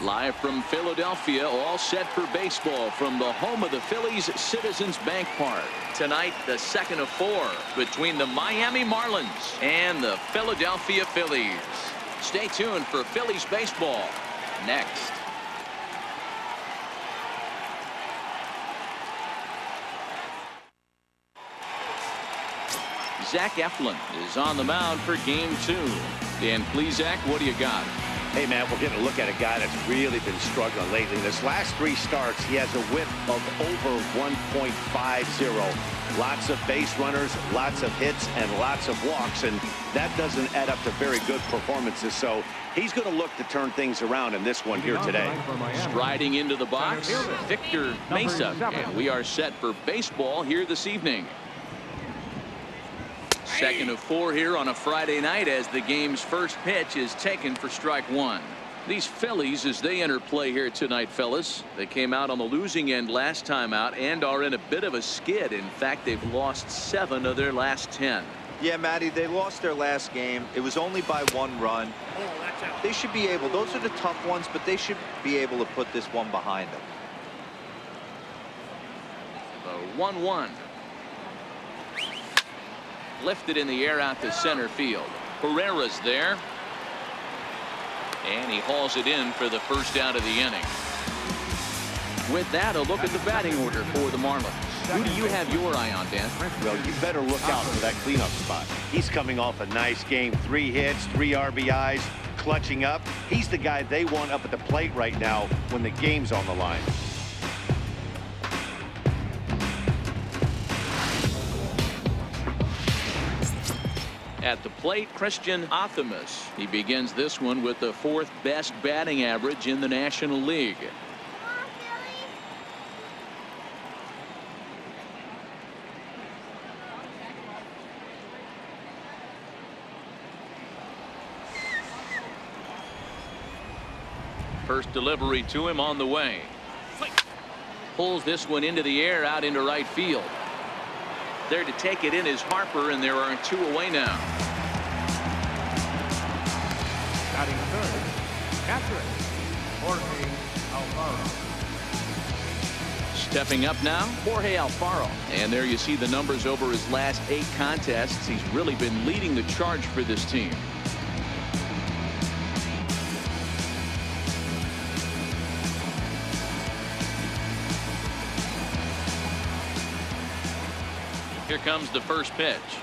Live from Philadelphia, all set for baseball from the home of the Phillies, Citizens Bank Park. Tonight, the second of 4 between the Miami Marlins and the Philadelphia Phillies. Stay tuned for Phillies baseball next. Zach Eflin is on the mound for game 2. And please, Zach, what do you got? Hey, man, we're getting a look at a guy that's really been struggling lately. In his last 3 starts, he has a whip of over 1.50. Lots of base runners, lots of hits, and lots of walks, and that doesn't add up to very good performances. So he's going to look to turn things around in this one here today. Striding into the box, Victor Mesa, and we are set for baseball here this evening. Second of 4 here on a Friday night as the game's first pitch is taken for strike 1. These Phillies, as they enter play here tonight, fellas, they came out on the losing end last time out and are in a bit of a skid. In fact, they've lost 7 of their last 10. Yeah, Matty, they lost their last game. It was only by 1 run. They should be able, those are the tough ones, but they should be able to put this one behind them. The 1-1. Lifted in the air out to center field. Pereira's there. And he hauls it in for the first out of the inning. With that, a look at the batting order for the Marlins. Who do you have your eye on, Dan? Well, you better look out for that cleanup spot. He's coming off a nice game. 3 hits, 3 RBIs, clutching up. He's the guy they want up at the plate right now when the game's on the line. At the plate, Christian Athamas. He begins this one with the 4th best batting average in the National League. First delivery to him on the way. Pulls this one into the air out into right field. There to take it in is Harper, and there are 2 away now. Batting third, catcher, Jorge Alfaro. Stepping up now, Jorge Alfaro. And there you see the numbers over his last 8 contests. He's really been leading the charge for this team. Here comes the first pitch.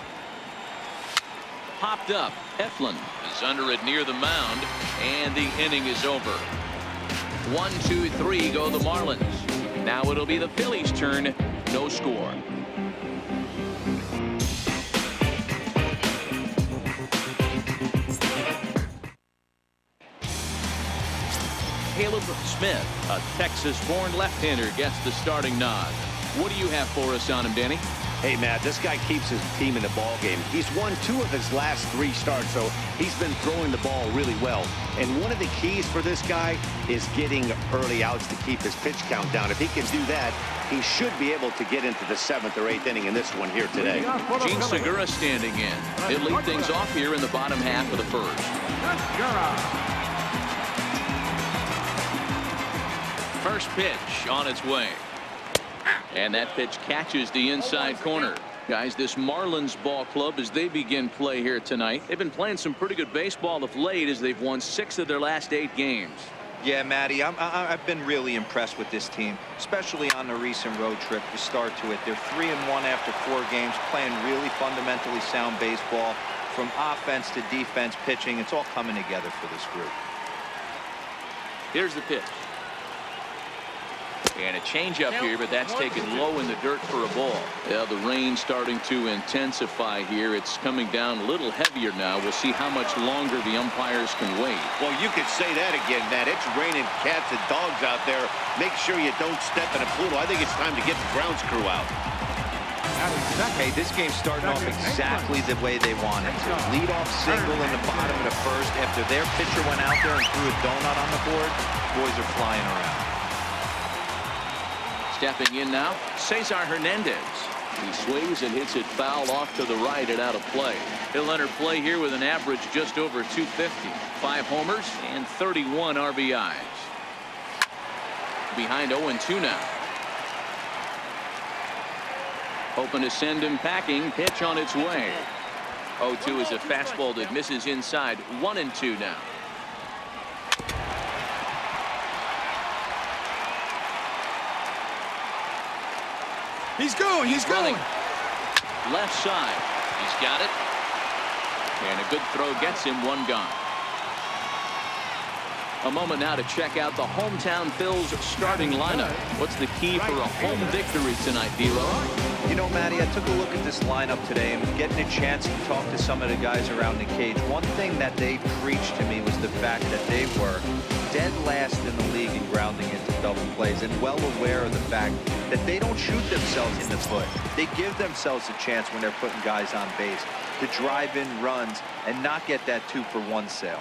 Popped up. Eflin is under it near the mound, and the inning is over. 1, 2, 3 go the Marlins. Now it'll be the Phillies' turn. No score. Caleb Smith, a Texas-born left-hander, gets the starting nod. What do you have for us on him, Danny? Hey, Matt, this guy keeps his team in the ball game. He's won 2 of his last 3 starts, so he's been throwing the ball really well. And one of the keys for this guy is getting early outs to keep his pitch count down. If he can do that, he should be able to get into the 7th or 8th inning in this one here today. Gene Segura standing in. He'll lead things off here in the bottom half of the first. First pitch on its way. And that pitch catches the inside corner. Guys, this Marlins ball club, as they begin play here tonight, they've been playing some pretty good baseball of late as they've won 6 of their last 8 games. Yeah, Matty, I've been really impressed with this team, especially on the recent road trip to start to it. They're 3-1 after 4 games, playing really fundamentally sound baseball from offense to defense, pitching. It's all coming together for this group. Here's the pitch. And a changeup here, but that's taken low in the dirt for a ball. Yeah, the rain starting to intensify here. It's coming down a little heavier now. We'll see how much longer the umpires can wait. Well, you could say that again, Matt. It's raining cats and dogs out there. Make sure you don't step in a poodle. I think it's time to get the grounds crew out. Hey, this game's starting off exactly the way they wanted to. Lead-off single in the bottom of the first. After their pitcher went out there and threw a donut on the board, boys are flying around. Stepping in now, Cesar Hernandez. He swings and hits it foul off to the right and out of play. He'll enter play here with an average just over 250. 5 homers and 31 RBIs. behind 0-2 now. Hoping to send him packing. Pitch on its way. 0-2 is a fastball that misses inside. 1-2 now. He's going. He's running. going. Left side. He's got it. And a good throw gets him one gone. A moment now to check out the hometown Phil's starting lineup. What's the key for a home victory tonight, D-Lo? You know, Matty, I took a look at this lineup today and getting a chance to talk to some of the guys around the cage. One thing that they preached to me was the fact that they were dead last in the league in grounding into double plays, and well aware of the fact that they don't shoot themselves in the foot. They give themselves a chance when they're putting guys on base to drive in runs and not get that 2-for-1 sale.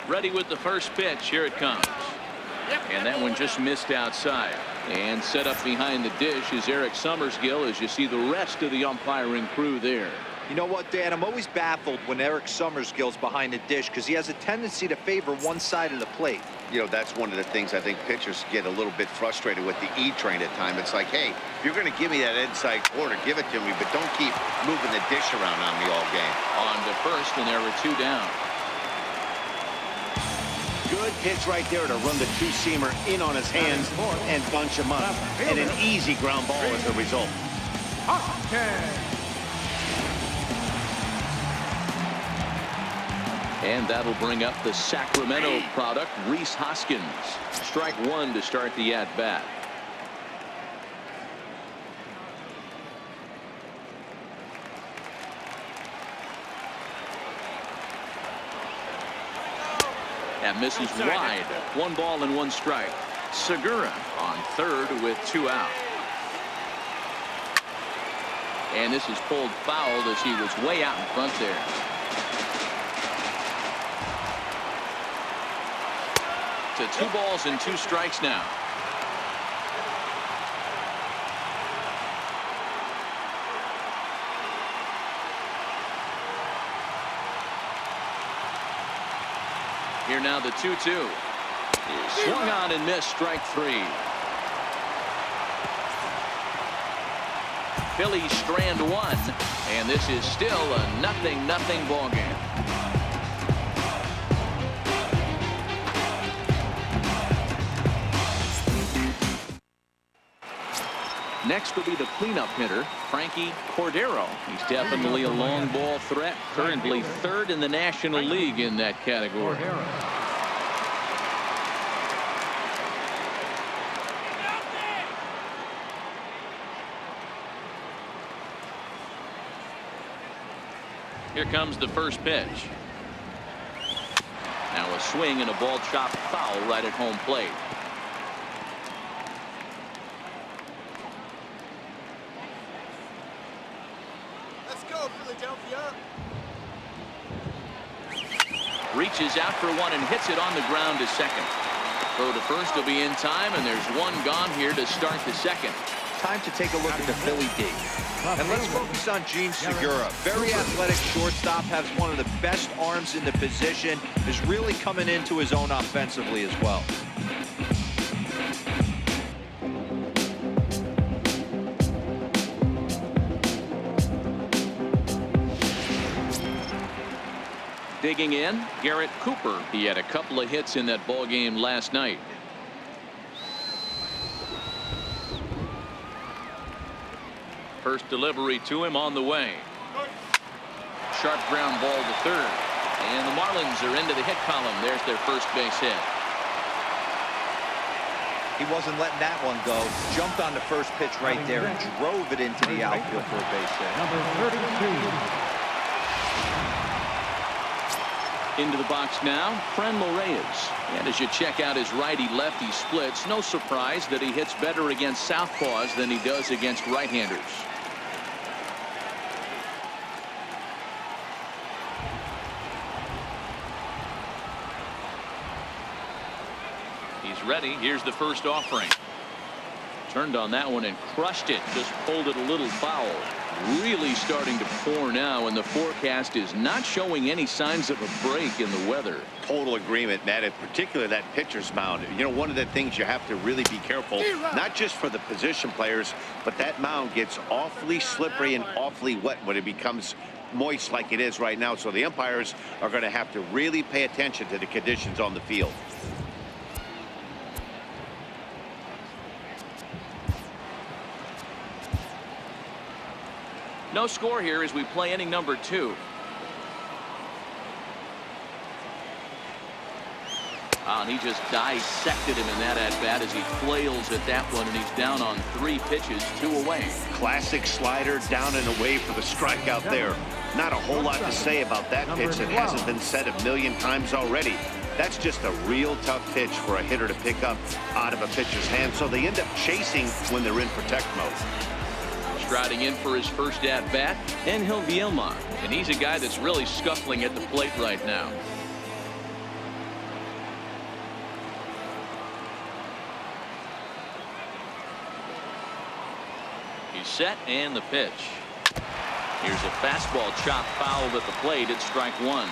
Ready with the first pitch. Here it comes. And that one just missed outside. And set up behind the dish is Eric Summersgill, as you see the rest of the umpiring crew there. You know what, Dan? I'm always baffled when Eric Summersgill's behind the dish because he has a tendency to favor one side of the plate. You know, that's one of the things I think pitchers get a little bit frustrated with the E-train at time. It's like, hey, if you're going to give me that inside corner, give it to me, but don't keep moving the dish around on me all game. On to first, and there were two down. Good pitch right there to run the two-seamer in on his hands and bunch him up. And an easy ground ball as a result. And that'll bring up the Sacramento product, Rhys Hoskins. Strike one to start the at-bat. That misses wide. 1 ball and 1 strike. Segura on third with 2 out. And this is pulled foul as he was way out in front there. To 2 balls and 2 strikes now. Here now the 2-2. Swung on and missed, strike 3. Phillies strand 1, and this is still a 0-0 ball game. Next will be the cleanup hitter, Frankie Cordero. He's definitely a long ball threat, currently 3rd in the National League in that category. Here comes the first pitch. Now a swing and a ball chopped foul right at home plate. Reaches out for one and hits it on the ground to second. Throw to first will be in time, and there's 1 gone here to start the second. Time to take a look at the Philly D. And let's focus on Gene Segura. Very athletic shortstop, has one of the best arms in the position, is really coming into his own offensively as well. Digging in, Garrett Cooper. He had a couple of hits in that ball game last night. First delivery to him on the way. Sharp ground ball to third. And the Marlins are into the hit column. There's their first base hit. He wasn't letting that one go. Jumped on the first pitch right there and drove it into the outfield for a base hit. Number 32. Into the box now, Franmil Reyes. And as you check out his righty-lefty splits, no surprise that he hits better against southpaws than he does against right-handers. He's ready. Here's the first offering. Turned on that one and crushed it. Just pulled it a little foul. Really starting to pour now, and the forecast is not showing any signs of a break in the weather. Total agreement, Matt. In particular, that pitcher's mound. You know, one of the things you have to really be careful, not just for the position players, but that mound gets awfully slippery and awfully wet when it becomes moist like it is right now. So the umpires are going to have to really pay attention to the conditions on the field. No score here as we play inning number 2. And he just dissected him in that at-bat as he flails at that one, and he's down on 3 pitches, 2 away. Classic slider, down and away for the strikeout there. Not a whole lot to say about that pitch that hasn't been said a million times already. That's just a real tough pitch for a hitter to pick up out of a pitcher's hand, so they end up chasing when they're in protect mode. Striding in for his first at-bat, Angel Vielma, and he's a guy that's really scuffling at the plate right now. He's set, and the pitch. Here's a fastball chopped fouled at the plate. It's strike 1.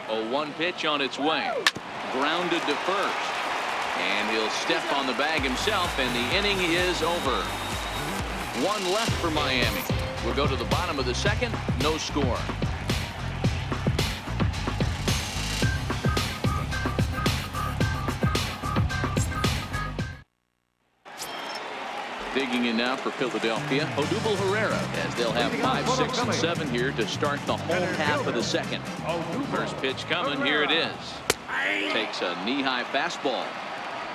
A 1 pitch on its way. Grounded to first. And he'll step on the bag himself, and the inning is over. 1 left for Miami. We'll go to the bottom of the second. No score. Digging in now for Philadelphia, Odubel Herrera, as they'll have 5, 6, and 7 here to start the home half of the second. First pitch coming. Here it is. Takes a knee-high fastball.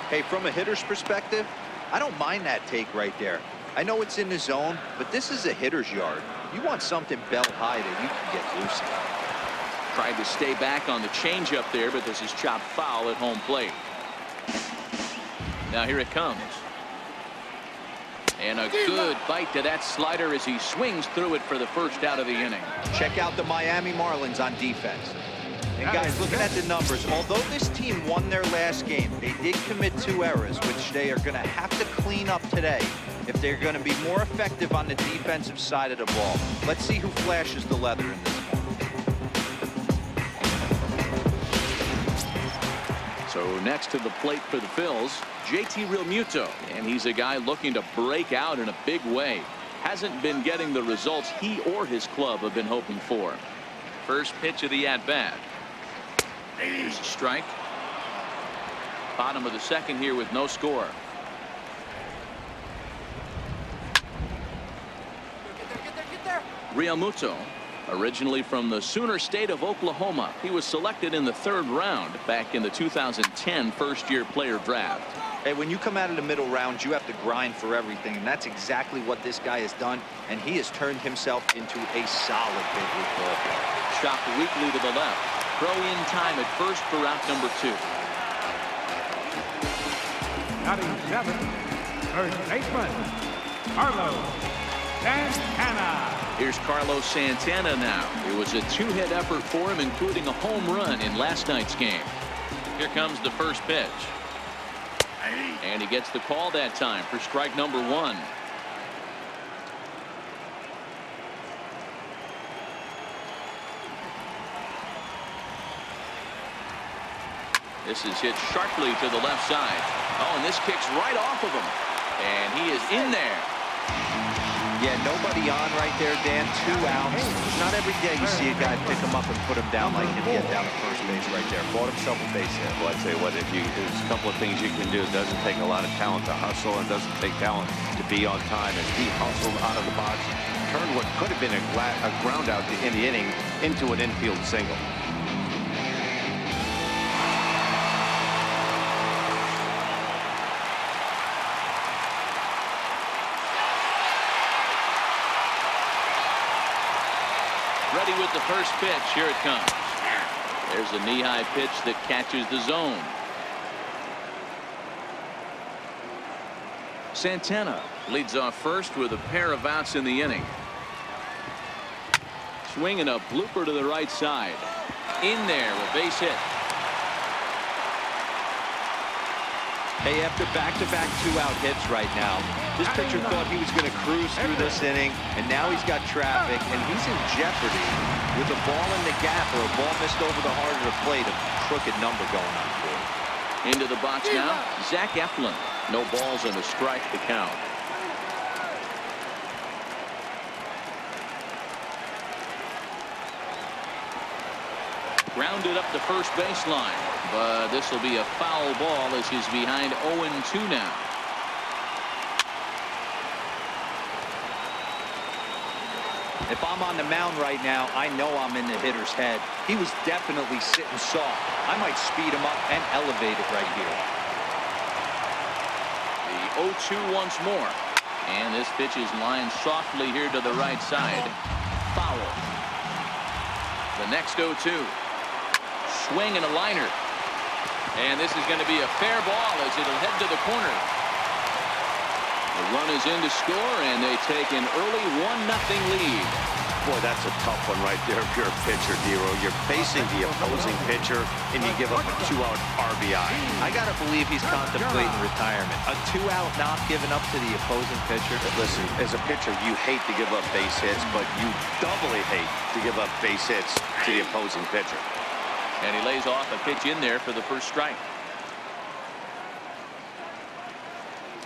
Hey, from a hitter's perspective, I don't mind that take right there. I know it's in the zone, but this is a hitter's yard. You want something belt high that you can get loose in. Tried to stay back on the changeup there, but this is chopped foul at home plate. Now here it comes. And a good bite to that slider as he swings through it for the first out of the inning. Check out the Miami Marlins on defense. And guys, looking at the numbers, although this team won their last game, they did commit 2 errors, which they are going to have to clean up today if they're going to be more effective on the defensive side of the ball. Let's see who flashes the leather in this one. So next to the plate for the Phils, JT Realmuto, and he's a guy looking to break out in a big way. Hasn't been getting the results he or his club have been hoping for. First pitch of the at-bat. Here's a strike. Bottom of the second here with no score. Realmuto, originally from the Sooner State of Oklahoma. He was selected in the 3rd round back in the 2010 first-year player draft. Hey, when you come out of the middle rounds, you have to grind for everything, and that's exactly what this guy has done, and he has turned himself into a solid big league ball player. Chopped weakly to the left. Throw in time at first for out number 2. Batting 7, first baseman, Carlos Santana. Here's Carlos Santana now. It was a 2-hit effort for him, including a home run in last night's game. Here comes the first pitch. And he gets the call that time for strike number 1. This is hit sharply to the left side. Oh, and this kicks right off of him. And he is in there. Yeah, nobody on right there, Dan. 2 outs. Not every day you see a guy pick him up and put him down like him, get down to first base right there. Bought himself a base hit. Well, I'd say what, there's a couple of things you can do. It doesn't take a lot of talent to hustle, and doesn't take talent to be on time. As he hustled out of the box, turned what could have been a ground out in the inning into an infield single. Ready with the first pitch. Here it comes. There's a knee-high pitch that catches the zone. Santana leads off first with a pair of outs in the inning. Swinging a blooper to the right side. In there, a base hit. Hey, after back-to-back two-out hits right now, this pitcher thought he was going to cruise through this inning, and now he's got traffic, and he's in jeopardy with a ball in the gap or a ball missed over the heart of the plate, a crooked number going on for him. Into the box now, Zach Eflin. No balls and a strike to count. Grounded up the first baseline, but this will be a foul ball as he's behind 0-2 now. If I'm on the mound right now, I know I'm in the hitter's head. He was definitely sitting soft. I might speed him up and elevate it right here. The 0-2 once more. And this pitch is lined softly here to the right side. Foul. The next 0-2. Swing and a liner. And this is going to be a fair ball as it'll head to the corner. The run is in to score, and they take an early 1-0 lead. Boy, that's a tough one right there if you're a pitcher, Dero. You're facing the opposing pitcher, and you give up a 2-out RBI. I got to believe he's contemplating retirement. A 2-out not given up to the opposing pitcher. But listen, as a pitcher, you hate to give up base hits, but you doubly hate to give up base hits to the opposing pitcher. And he lays off a pitch in there for the first strike.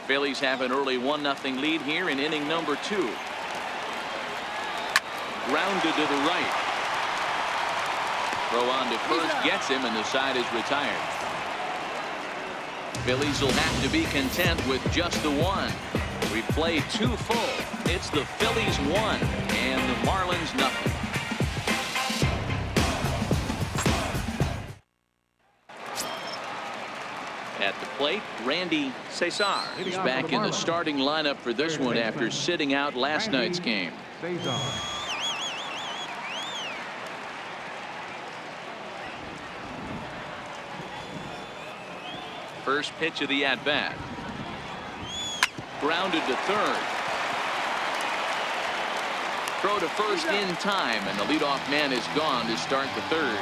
Phillies have an early 1-0 lead here in inning number 2. Grounded to the right. Throw on to first gets him, and the side is retired. Phillies will have to be content with just the one. We play 2 full. It's the Phillies 1 and the Marlins nothing. At the plate, Randy Cesar is back in the starting lineup for this one after sitting out last night's game. First pitch of the at-bat. Grounded to third. Throw to first in time, and the leadoff man is gone to start the third.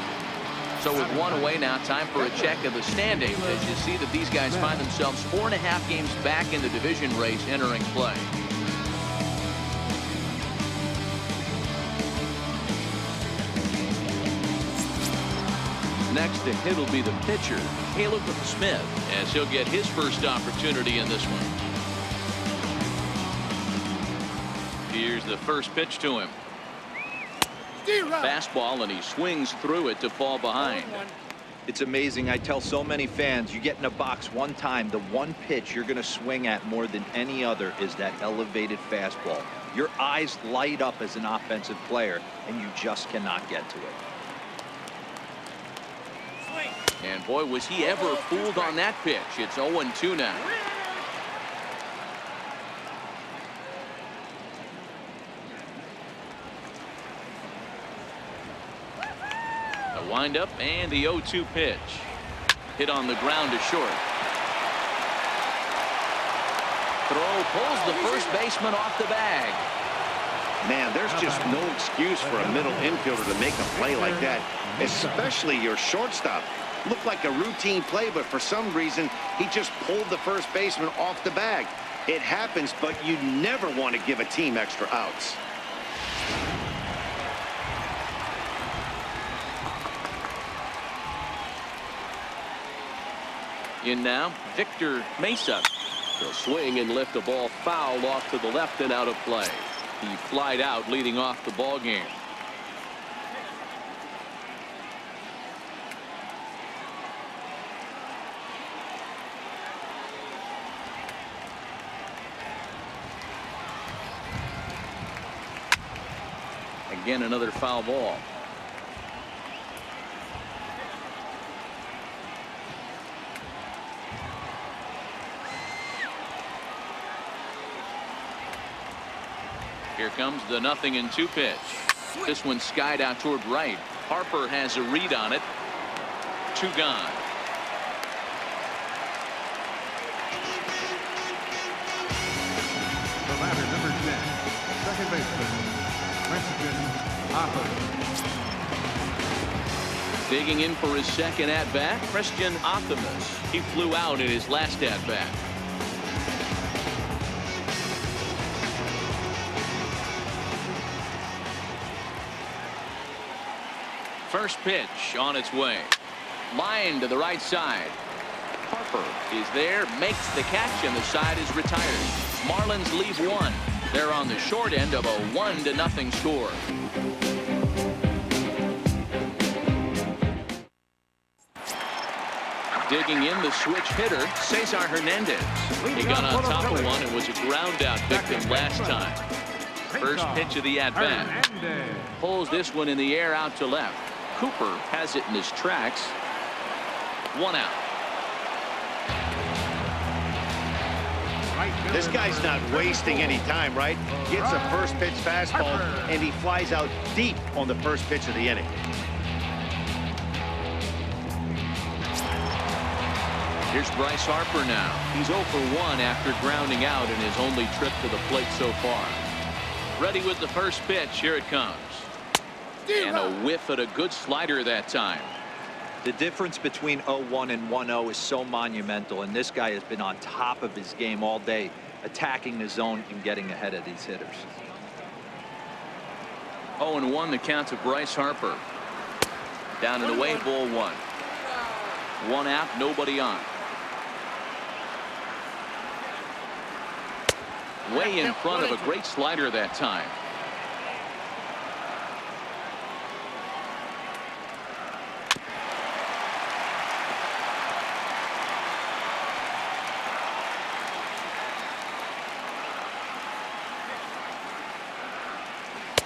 So with 1 away now, time for a check of the standings as you see that these guys find themselves 4.5 games back in the division race entering play. Next to hit will be the pitcher, Caleb Smith, as he'll get his first opportunity in this one. Here's the first pitch to him. Fastball, and he swings through it to fall behind. It's amazing. I tell so many fans, you get in a box one time, the one pitch you're going to swing at more than any other is that elevated fastball. Your eyes light up as an offensive player, and you just cannot get to it. And boy, was he ever fooled on that pitch. It's 0-2 now. The windup and the 0-2 pitch. Hit on the ground to short. Throw pulls the first baseman off the bag. Man, there's just no excuse for a middle infielder to make a play like that, especially your shortstop. Looked like a routine play, but for some reason, he just pulled the first baseman off the bag. It happens, but you never want to give a team extra outs. In now, Victor Mesa. He'll swing and lift the ball foul off to the left and out of play. He flied out, leading off the ball game. Again, another foul ball. Here comes the 0-2 pitch. This one skied out toward right. Harper has a read on it. 2 gone. then, second baseman, Christian Hopper. Digging in for his second at-bat, Christian Optimus. He flew out in his last at-bat. First pitch on its way. Line to the right side. Harper is there, makes the catch, and the side is retired. Marlins leave one. They're on the short end of a 1-0 score. Digging in, the switch hitter, Cesar Hernandez. He got on top of one and was a ground-out victim last time. First pitch of the at-bat. Pulls this one in the air out to left. Cooper has it in his tracks. One out. This guy's not wasting any time, right? Gets a first pitch fastball, and he flies out deep on the first pitch of the inning. Here's Bryce Harper now. He's 0 for 1 after grounding out in his only trip to the plate so far. Ready with the first pitch. Here it comes. And a whiff at a good slider that time. The difference between 0-1 and 1-0 is so monumental, and this guy has been on top of his game all day, attacking the zone and getting ahead of these hitters. 0-1 the count to Bryce Harper. Down and away, ball one. One out, nobody on. Way in front of a great slider that time.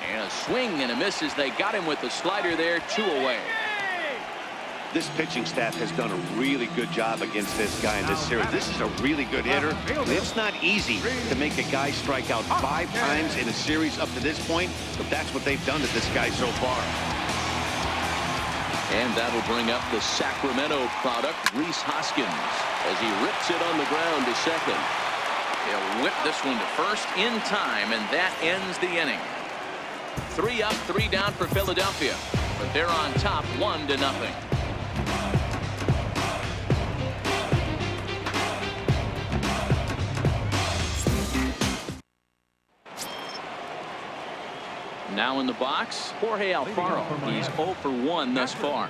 And a swing and a miss as they got him with the slider there, 2 away. This pitching staff has done a really good job against this guy in this series. This is a really good hitter. It's not easy to make a guy strike out 5 times in a series up to this point, but that's what they've done to this guy so far. And that'll bring up the Sacramento product, Rhys Hoskins, as he rips it on the ground to second. He'll whip this one to first in time, and that ends the inning. 3 up, 3 down for Philadelphia, but they're on top 1-0. Now in the box, Jorge Alfaro. He's 0 for 1 thus far.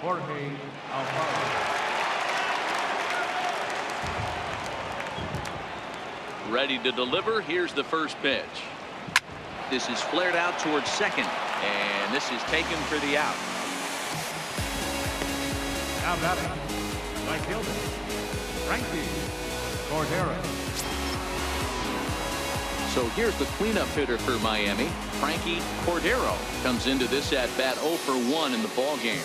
Jorge Alfaro. Ready to deliver. Here's the first pitch. This is flared out towards second, and this is taken for the out. Now batting, right fielder, Frankie Cordero. So here's the cleanup hitter for Miami. Frankie Cordero comes into this at-bat 0 for 1 in the ball game.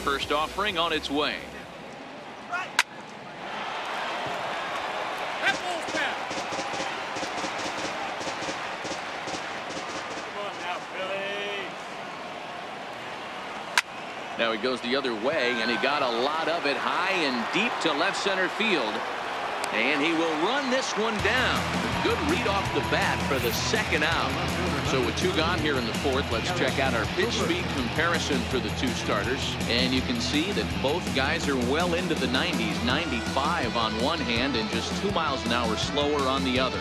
First offering on its way. Now he goes the other way, and he got a lot of it high and deep to left center field. And he will run this one down. Good read off the bat for the second out. So with 2 gone here in the 4th, let's check out our pitch speed comparison for the 2 starters. And you can see that both guys are well into the 90s, 95 on one hand and just 2 miles an hour slower on the other.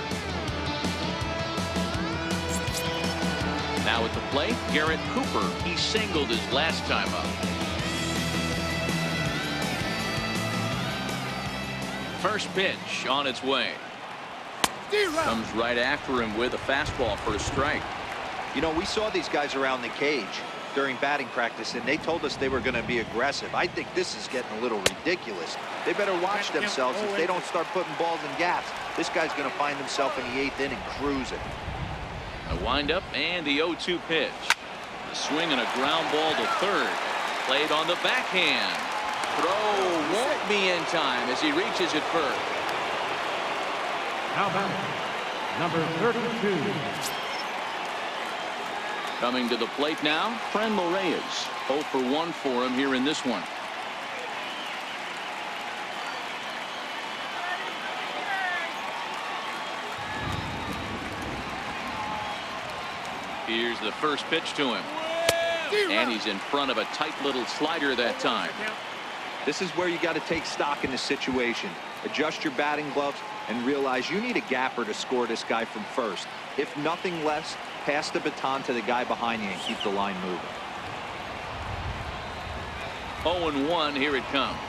Now at the plate, Garrett Cooper. He singled his last time up. First pitch on its way. Comes right after him with a fastball for a strike. You know, we saw these guys around the cage during batting practice, and they told us they were going to be aggressive. I think this is getting a little ridiculous. They better watch themselves if they don't start putting balls in gaps. This guy's going to find himself in the 8th inning cruising. A windup and the 0-2 pitch. The swing and a ground ball to third. Played on the backhand. Throw won't be in time as he reaches it first. Now batting, number 32. Coming to the plate now, Franmil Reyes. 0 for 1 for him here in this one. Here's the first pitch to him. And he's in front of a tight little slider that time. This is where you got to take stock in the situation. Adjust your batting gloves and realize you need a gapper to score this guy from first. If nothing less, pass the baton to the guy behind you and keep the line moving. 0-1, here it comes.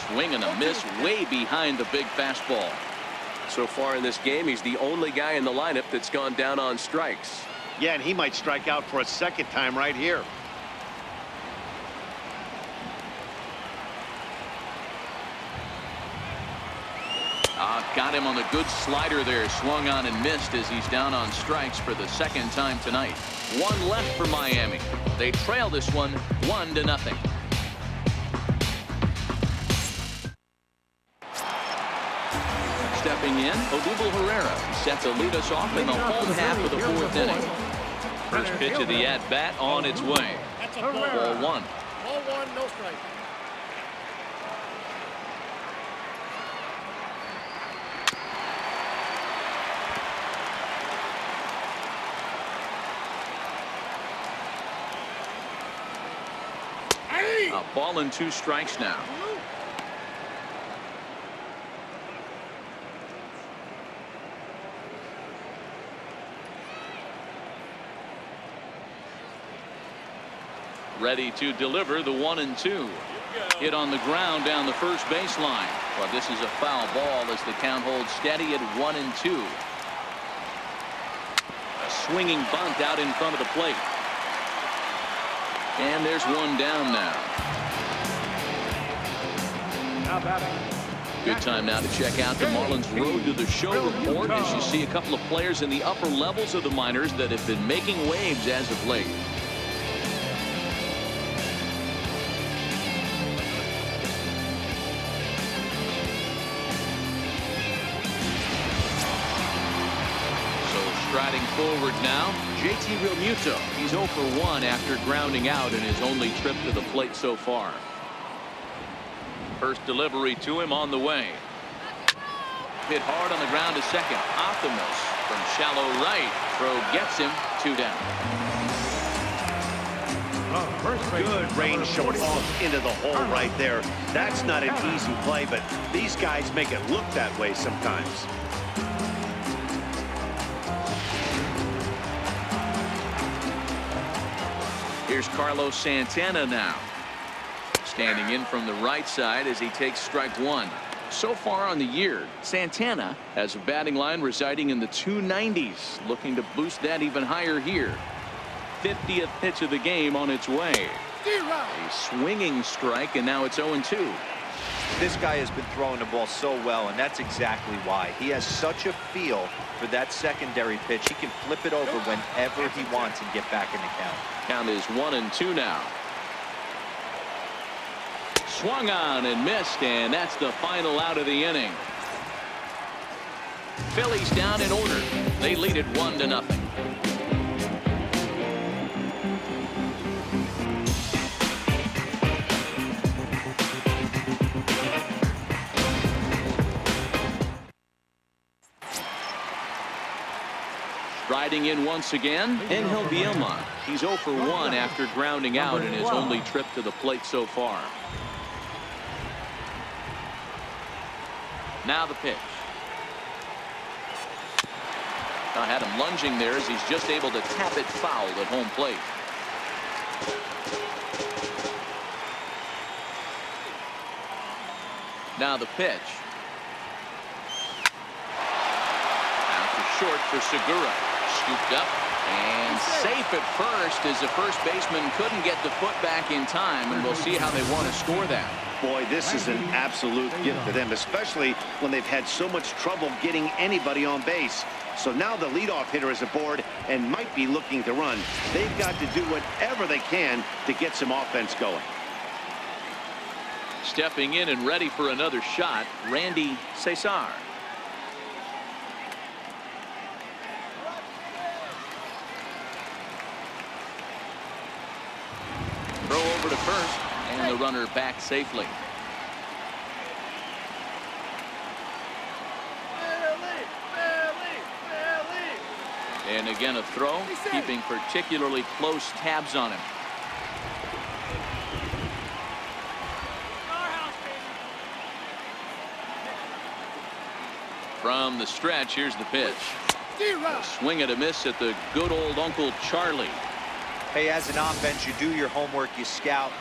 Swing and a miss way behind the big fastball. So far in this game, he's the only guy in the lineup that's gone down on strikes. Yeah, and he might strike out for a second time right here. Got him on the good slider there. Swung on and missed as he's down on strikes for the second time tonight. One left for Miami. They trail this one 1-0. Stepping in, Odubel Herrera set to lead us off in the home half of the fourth inning. First pitch of the at-bat on its way. Ball one. Ball one, no strike. A ball and 2 strikes now. Ready to deliver the 1-2. Hit on the ground down the first baseline. Well, this is a foul ball as the count holds steady at 1-2. A swinging bunt out in front of the plate. And there's one down now. Now batting. Good time now to check out the Marlins Road to the Show report as you see a couple of players in the upper levels of the minors that have been making waves as of late. Striding forward now, JT Realmuto. He's 0 for 1 after grounding out in his only trip to the plate so far. First delivery to him on the way. Hit hard on the ground to second. Optimus from shallow right. Throw gets him 2 down. Good range short off into the hole right there. That's not an easy play, but these guys make it look that way sometimes. Here's Carlos Santana now. Standing in from the right side as he takes strike 1. So far on the year, Santana has a batting line residing in the 290s. Looking to boost that even higher here. 50th pitch of the game on its way. A swinging strike, and now it's 0-2. This guy has been throwing the ball so well, and that's exactly why. He has such a feel for that secondary pitch. He can flip it over whenever he wants and get back in the count. Count is 1-2 now. Swung on and missed, and that's the final out of the inning. Phillies down in order. They lead it 1-0. Riding in once again, Angel Bielma. He's 0 for 1 after grounding out in his only trip to the plate so far. Now the pitch. I had him lunging there as he's just able to tap it foul at home plate. Now the pitch. Out to short for Segura. Scooped up and safe at first as the first baseman couldn't get the foot back in time, and we'll see how they want to score that. Boy, this is an absolute gift to them, especially when they've had so much trouble getting anybody on base. So now the leadoff hitter is aboard and might be looking to run. They've got to do whatever they can to get some offense going. Stepping in and ready for another shot, Randy Cesar. Throw over to first, and the runner back safely. And again, a throw, keeping particularly close tabs on him. From the stretch, here's the pitch. A swing and a miss at the good old Uncle Charlie. Hey, as an offense, you do your homework, you scout.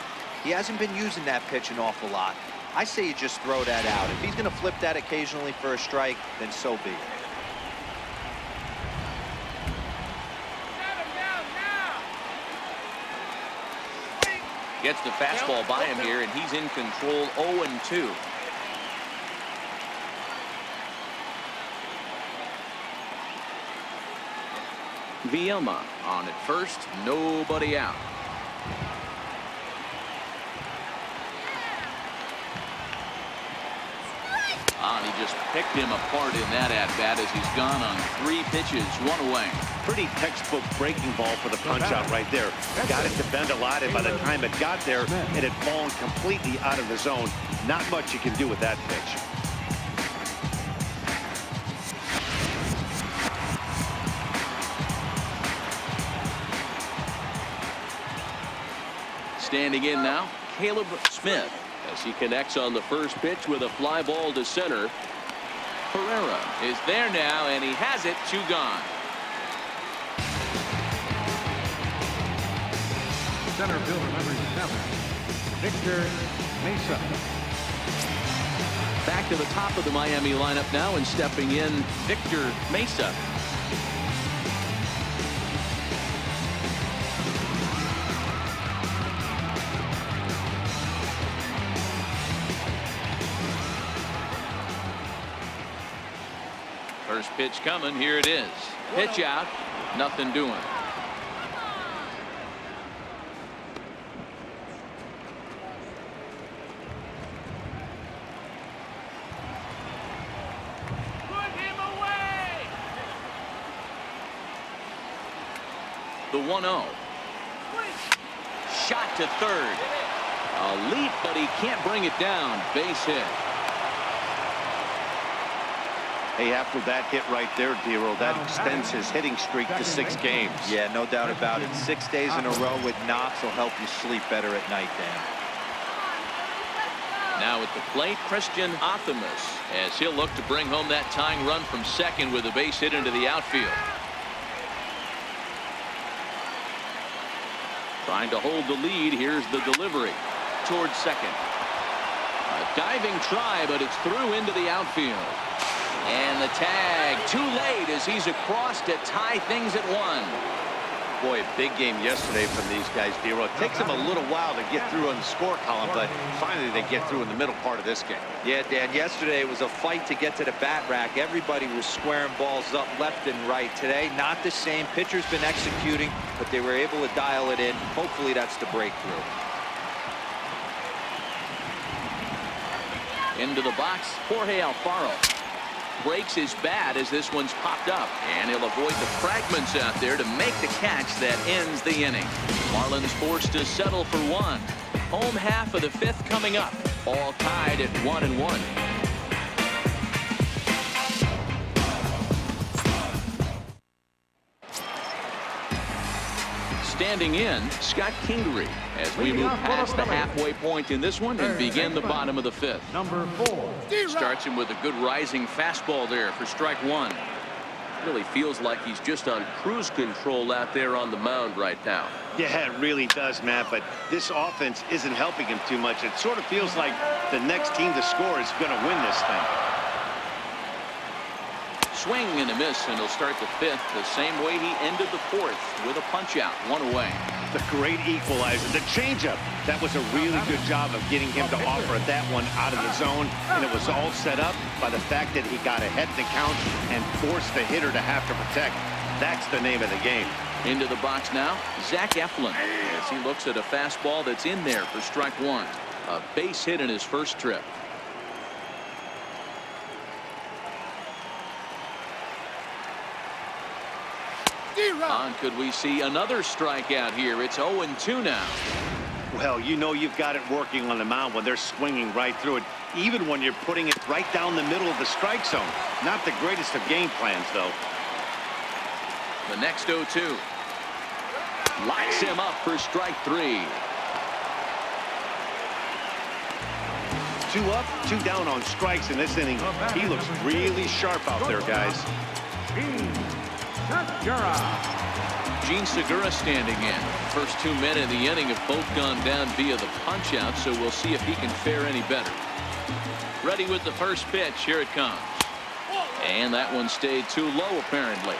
He hasn't been using that pitch an awful lot. I say you just throw that out. If he's going to flip that occasionally for a strike, then so be it. Gets the fastball by him here, and he's in control 0-2. Vielma on at first, nobody out. And he just picked him apart in that at-bat as he's gone on 3 pitches, 1 away. Pretty textbook breaking ball for the punch-out right there. Got it to bend a lot, and by the time it got there, it had fallen completely out of the zone. Not much you can do with that pitch. Standing in now, Caleb Smith, as he connects on the first pitch with a fly ball to center. Pereira is there now, and he has it. 2 gone. Center fielder number 7, Victor Mesa. Back to the top of the Miami lineup now, and stepping in, Victor Mesa. First pitch coming. Here it is. Pitch out. Nothing doing. Put him away. The 1-0. Shot to third. A leap, but he can't bring it down. Base hit. Hey, after that hit right there, Dero, that extends his hitting streak to 6 games. Yeah, no doubt about it. 6 days in a row with knocks will help you sleep better at night, Dan. Now at the plate, Christian Athamas, as he'll look to bring home that tying run from second with a base hit into the outfield. Trying to hold the lead. Here's the delivery towards second. A diving try, but it's through into the outfield. And the tag too late as he's across to tie things at 1. Boy, a big game yesterday from these guys, Dero. It takes them a little while to get through on the score column, but finally they get through in the middle part of this game. Yeah, Dan, yesterday it was a fight to get to the bat rack. Everybody was squaring balls up left and right. Today, not the same. Pitcher's been executing, but they were able to dial it in. Hopefully that's the breakthrough. Into the box, Jorge Alfaro. Breaks his bat as this one's popped up, and he'll avoid the fragments out there to make the catch that ends the inning. Marlins forced to settle for 1. Home half of the 5th coming up, all tied at 1-1. Standing in, Scott Kingery, as we move past the halfway point in this one and begin the bottom of the 5th. Number 4. Starts him with a good rising fastball there for strike 1. Really feels like he's just on cruise control out there on the mound right now. Yeah, it really does, Matt, but this offense isn't helping him too much. It sort of feels like the next team to score is going to win this thing. Swing and a miss, and he'll start the 5th the same way he ended the 4th with a punch out, 1 away. The great equalizer, the changeup. That was a really good job of getting him to offer that one out of the zone, and it was all set up by the fact that he got ahead in the count and forced the hitter to have to protect. That's the name of the game. Into the box now, Zach Eflin, as he looks at a fastball that's in there for strike 1. A base hit in his first trip. On could we see another strikeout here? It's 0-2 now. Well, you know you've got it working on the mound when they're swinging right through it, even when you're putting it right down the middle of the strike zone. Not the greatest of game plans, though. The next 0-2. Lights him up for strike 3. 2 up, 2 down on strikes in this inning. He looks really sharp out there, guys. Gene Segura standing in. First 2 men in the inning have both gone down via the punch out, so we'll see if he can fare any better. Ready with the first pitch. Here it comes. And that one stayed too low, apparently.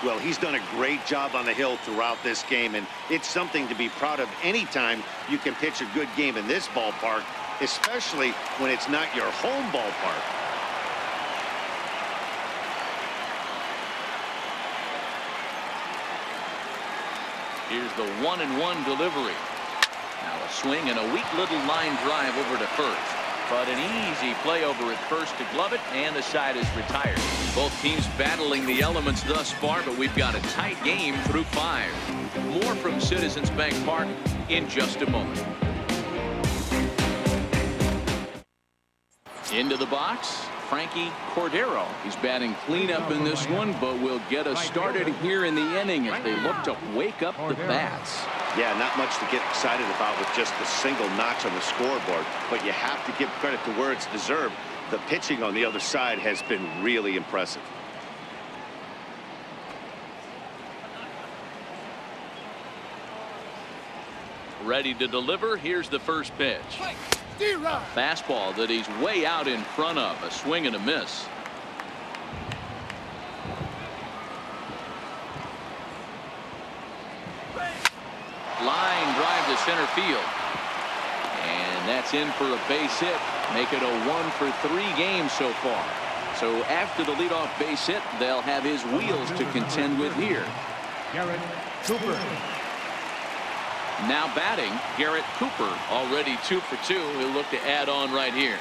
Well, he's done a great job on the hill throughout this game, and it's something to be proud of anytime you can pitch a good game in this ballpark, especially when it's not your home ballpark. Here's the 1-1 delivery. Now a swing and a weak little line drive over to first. But an easy play over at first to glove it, and the side is retired. Both teams battling the elements thus far, but we've got a tight game through 5. More from Citizens Bank Park in just a moment. Into the box, Frankie Cordero. He's batting cleanup in this one, but will get us started here in the inning as they look to wake up the bats. Yeah, not much to get excited about with just a single notch on the scoreboard, but you have to give credit to where it's deserved. The pitching on the other side has been really impressive. Ready to deliver. Here's the first pitch. Fastball that he's way out in front of. A swing and a miss. Line drive to center field. And that's in for a base hit. Make it a 1-for-3 game so far. So after the leadoff base hit, they'll have his wheels to contend with here. Garrett Cooper. Now batting, Garrett Cooper, already 2 for 2. He'll look to add on right here.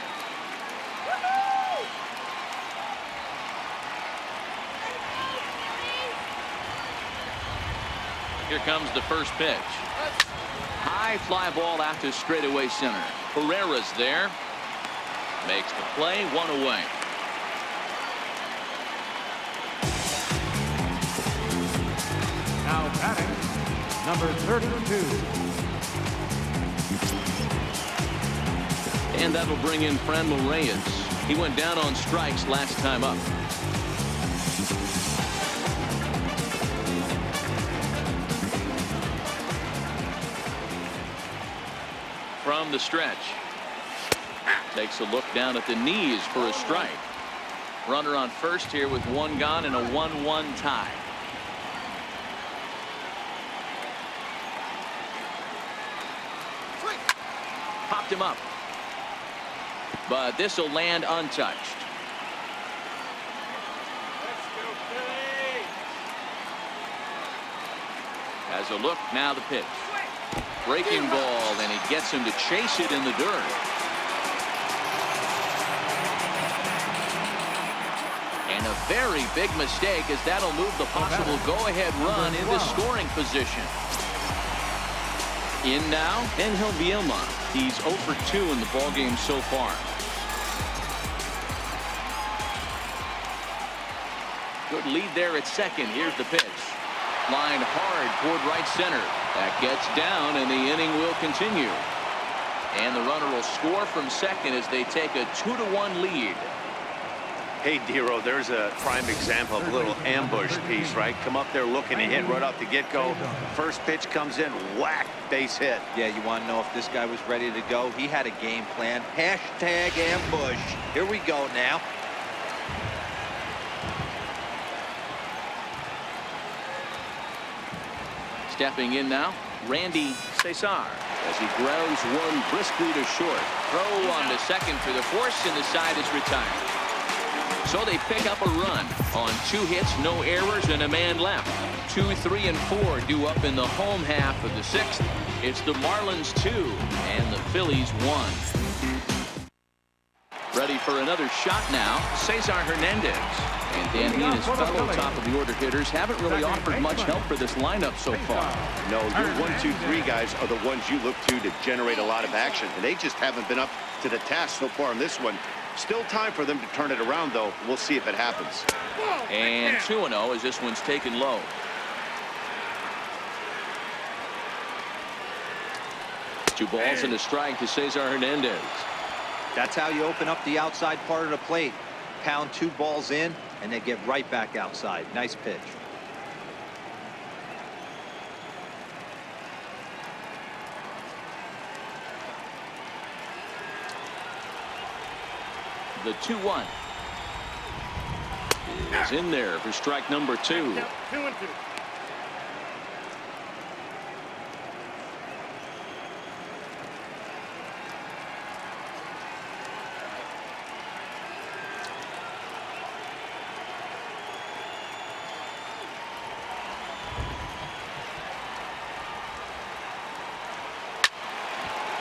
Here comes the first pitch. High fly ball out to straightaway center. Herrera's there. Makes the play, 1 away. Now batting, number 32. And that'll bring in Franmil Reyes. He went down on strikes last time up. From the stretch. Takes a look down at the knees for a strike. Runner on first here with 1 gone and a 1-1 tie. Popped him up. But this will land untouched. Has a look, now the pitch. Breaking ball, and he gets him to chase it in the dirt. And a very big mistake, as that'll move the possible go-ahead run into scoring position. In now, Angel Vilma. He's 0 for 2 in the ballgame so far. Good lead there at second. Here's the pitch. Line hard toward right center. That gets down, and the inning will continue. And the runner will score from second as they take a 2-1 lead. Hey, Dero, there's a prime example of a little ambush piece, right? Come up there looking to hit right off the get-go. First pitch comes in, whack, base hit. Yeah, you want to know if this guy was ready to go? He had a game plan. Hashtag ambush. Here we go now. Stepping in now, Randy Cesar, as he grounds one briskly to short. Throw on to second for the force, and the side is retired. So they pick up a run on 2 hits, no errors, and a man left. 2, 3, and 4 due up in the home half of the 6th. It's the Marlins 2 and the Phillies 1. Ready for another shot now, Cesar Hernandez. And Dan He and his fellow top-of-the-order hitters haven't really offered much help for this lineup so far. No, your 1, 2, 3 guys are the ones you look to generate a lot of action, and they just haven't been up to the task so far in this one. Still time for them to turn it around, though. We'll see if it happens. And 2-0 as this one's taken low. 2 balls and a strike to Cesar Hernandez. That's how you open up the outside part of the plate. Pound 2 balls in, and they get right back outside. Nice pitch. The 2-1 is in there for strike number 2. 2-2.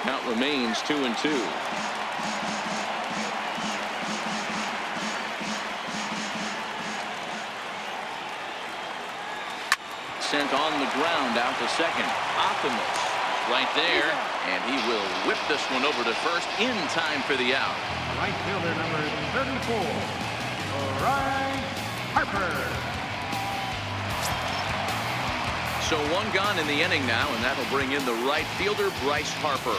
Count remains 2-2. Sent on the ground out to second. Optimus right there, and he will whip this one over to first in time for the out. Right fielder number 34, Bryce Harper. So 1 gone in the inning now, and that'll bring in the right fielder, Bryce Harper.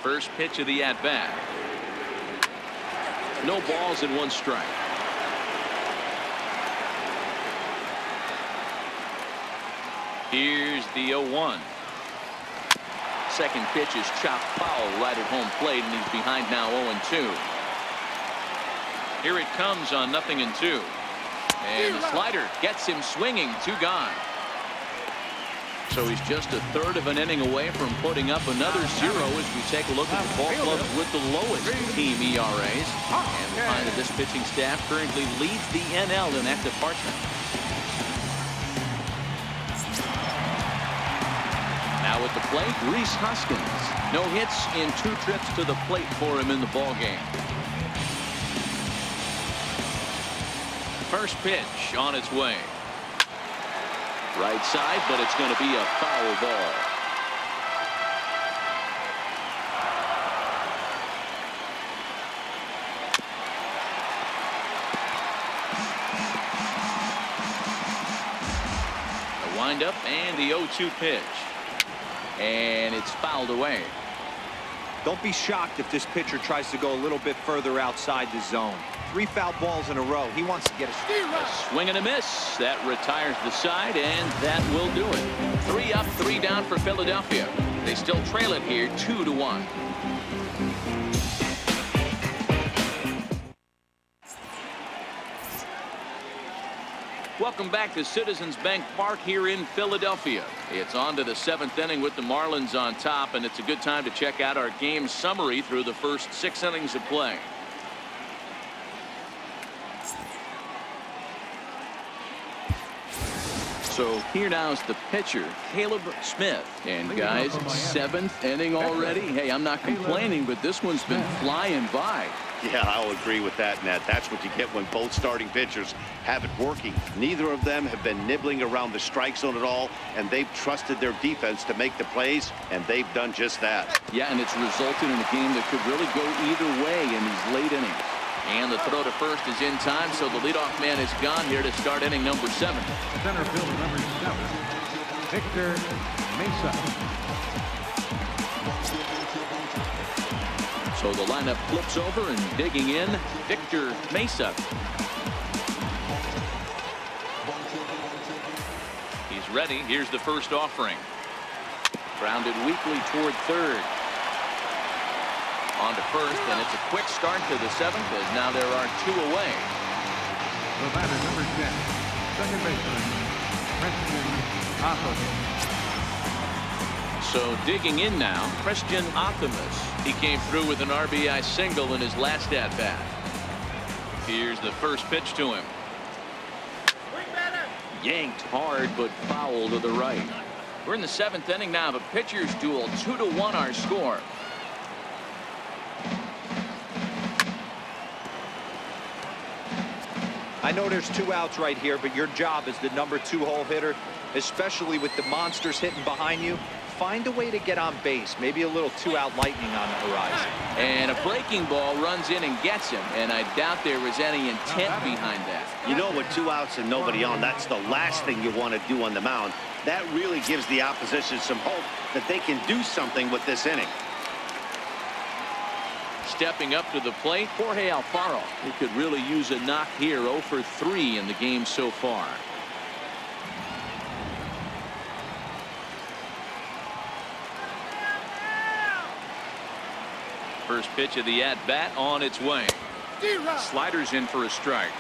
First pitch of the at-bat. No balls and 1 strike. Here's the 0-1. Second pitch is chopped foul right at home plate, and he's behind now 0-2. Here it comes on 0-2. And the slider gets him swinging. 2 gone. So he's just a third of an inning away from putting up another 0 as we take a look at the ball clubs with the lowest team ERAs. And behind this pitching staff currently leads the NL in that department. Now at the plate, Rhys Hoskins. No hits in 2 trips to the plate for him in the ballgame. First pitch on its way. Right side, but it's going to be a foul ball. The windup and the 0-2 pitch. And it's fouled away. Don't be shocked if this pitcher tries to go a little bit further outside the zone. 3 foul balls in a row. He wants to get a swing and a miss. That retires the side, and that will do it. 3 up, 3 down for Philadelphia. They still trail it here 2-1. Welcome back to Citizens Bank Park here in Philadelphia. It's on to the 7th inning with the Marlins on top, and it's a good time to check out our game summary through the first 6 innings of play. So here now is the pitcher, Caleb Smith. And guys, 7th inning already. Hey, I'm not complaining, but this one's been flying by. Yeah, I'll agree with that, Ned. That's what you get when both starting pitchers have it working. Neither of them have been nibbling around the strike zone at all, and they've trusted their defense to make the plays, and they've done just that. Yeah, and it's resulted in a game that could really go either way in these late innings. And the throw to first is in time, so the leadoff man is gone here to start inning number 7. Center fielder number 7, Victor Mesa. So the lineup flips over, and digging in, Victor Mesa. He's ready. Here's the first offering. Grounded weakly toward third. On to first, and it's a quick start to the 7th, as now there are 2 away. The batter, number 10, second baseman, Christian Optimus. So digging in now, Christian Optimus. He came through with an RBI single in his last at-bat. Here's the first pitch to him. Yanked hard, but foul to the right. We're in the 7th inning now of a pitcher's duel. 2-1 our score. I know there's 2 outs right here, but your job as the number 2 hole hitter, especially with the monsters hitting behind you, find a way to get on base. Maybe a little two-out lightning on the horizon. And a breaking ball runs in and gets him, and I doubt there was any intent behind that. You know, with 2 outs and nobody on, that's the last thing you want to do on the mound. That really gives the opposition some hope that they can do something with this inning. Stepping up to the plate, Jorge Alfaro. He could really use a knock here. 0 for 3 in the game so far. First pitch of the at-bat on its way. Sliders in for a strike.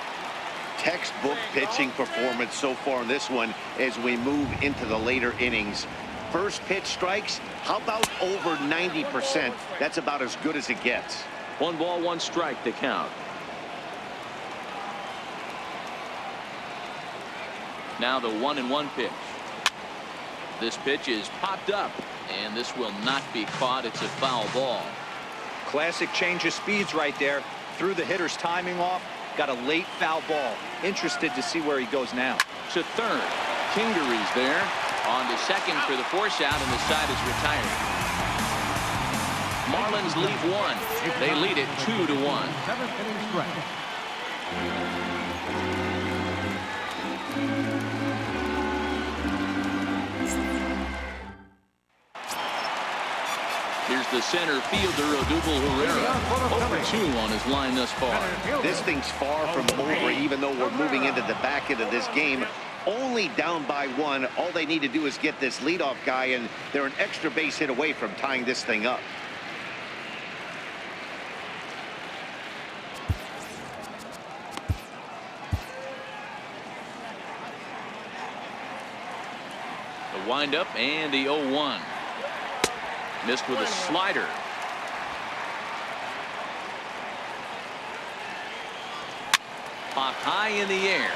Textbook pitching performance so far in this one as we move into the later innings. First pitch strikes, how about over 90%? That's about as good as it gets. 1 ball, 1 strike to count. Now the 1-1 pitch. This pitch is popped up, and this will not be caught. It's a foul ball. Classic change of speeds right there. Threw the hitter's timing off. Got a late foul ball. Interested to see where he goes now. To third. Kingery's there. On to second for the force out, and the side is retired. Marlins leave 1. They lead it 2-1. 7th inning stretch. Here's the center fielder, Odubel Herrera. Over 2 on his line thus far. This thing's far from over, even though we're moving into the back end of this game. Only down by 1. All they need to do is get this leadoff guy, and they're an extra base hit away from tying this thing up. The windup and the 0-1. Missed with a slider. Popped high in the air.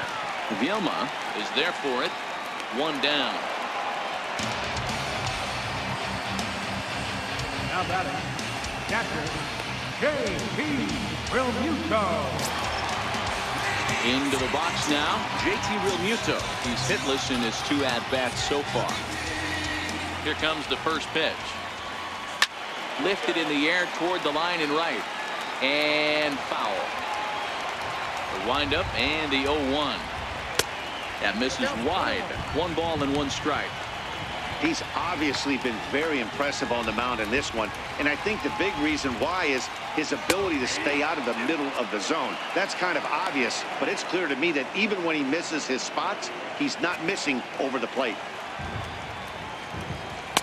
Vilma is there for it. 1 down. Now batting, catcher, J.T. Realmuto. Into the box now, J.T. Realmuto. He's hitless in his 2 at-bats so far. Here comes the first pitch. Lifted in the air toward the line and right. And foul. The windup and the 0-1. That misses wide. 1 ball and 1 strike. He's obviously been very impressive on the mound in this one, and I think the big reason why is his ability to stay out of the middle of the zone. That's kind of obvious, but it's clear to me that even when he misses his spots, he's not missing over the plate.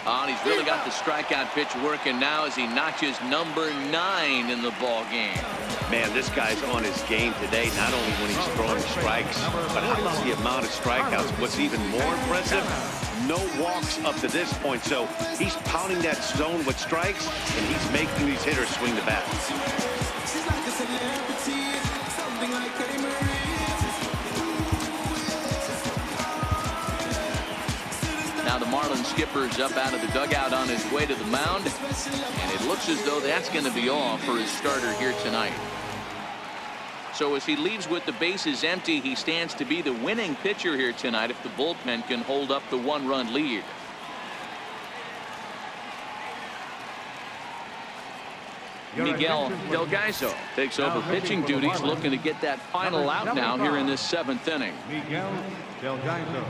And he's really got the strikeout pitch working now as he notches number 9 in the ball game. Man, this guy's on his game today, not only when he's throwing strikes, but how about the amount of strikeouts? What's even more impressive, no walks up to this point. So he's pounding that zone with strikes, and he's making these hitters swing the bat. Now the Marlins skipper's up out of the dugout on his way to the mound, and it looks as though that's going to be all for his starter here tonight. So as he leaves with the bases empty, he stands to be the winning pitcher here tonight if the bullpen can hold up the 1-run lead. Miguel Delgaizo takes over pitching duties, looking to get that final out now here in this 7th inning. Miguel Delgaizo.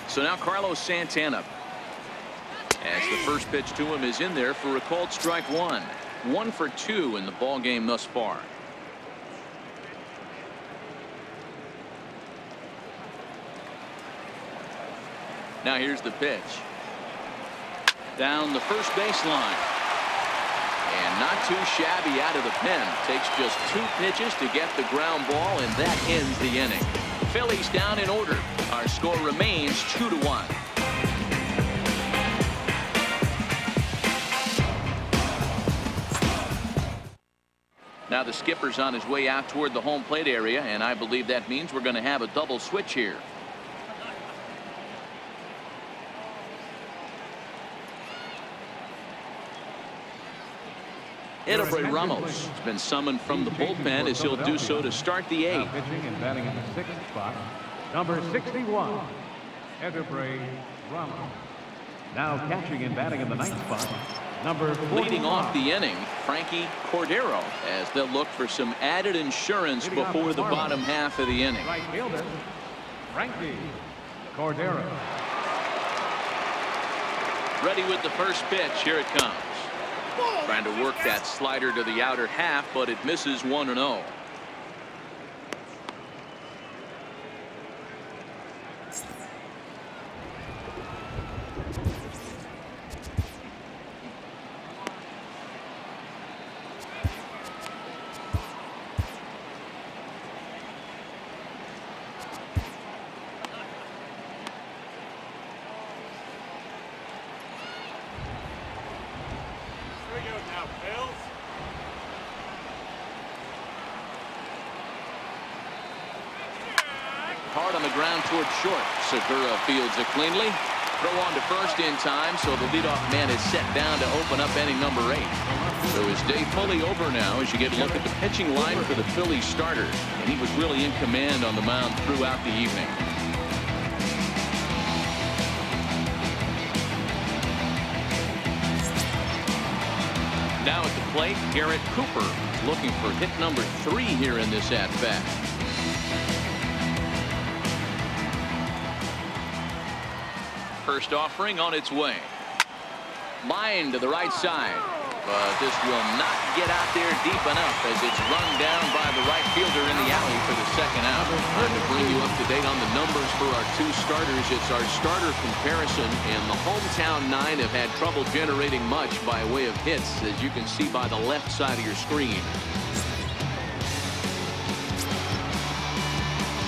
So now Carlos Santana, as the first pitch to him is in there for a called strike 1. 1 for 2 in the ball game thus far. Now here's the pitch. Down the first baseline. And not too shabby out of the pen. Takes just 2 pitches to get the ground ball, and that ends the inning. Phillies down in order. Our score remains 2-1. Now the skipper's on his way out toward the home plate area, and I believe that means we're going to have a double switch here. Edebray Ramos has been summoned from the bullpen as he'll do so to start the Now eighth. pitching and batting in the 6th spot, number 61, Edebray Ramos. Now catching and batting in the 9th spot, number 45. Leading off the inning, Frankie Cordero, as they'll look for some added insurance Leading off before the the bottom half of the inning. Right fielder, Frankie Cordero. Ready with the first pitch. Here it comes. Trying to work that slider to the outer half, but it misses 1-0. Hard on the ground towards short. Segura fields it cleanly. Throw on to first in time, so the leadoff man is set down to open up inning number 8. So his day fully over now as you get a look at the pitching line for the Phillies starter. And he was really in command on the mound throughout the evening. Now at the plate, Garrett Cooper looking for hit number 3 here in this at-bat. First offering on its way. Line to the right side. But this will not get out there deep enough as it's run down by the right fielder in the alley for the second out. Time to bring you up to date on the numbers for our 2 starters. It's our starter comparison, and the hometown 9 have had trouble generating much by way of hits, as you can see by the left side of your screen.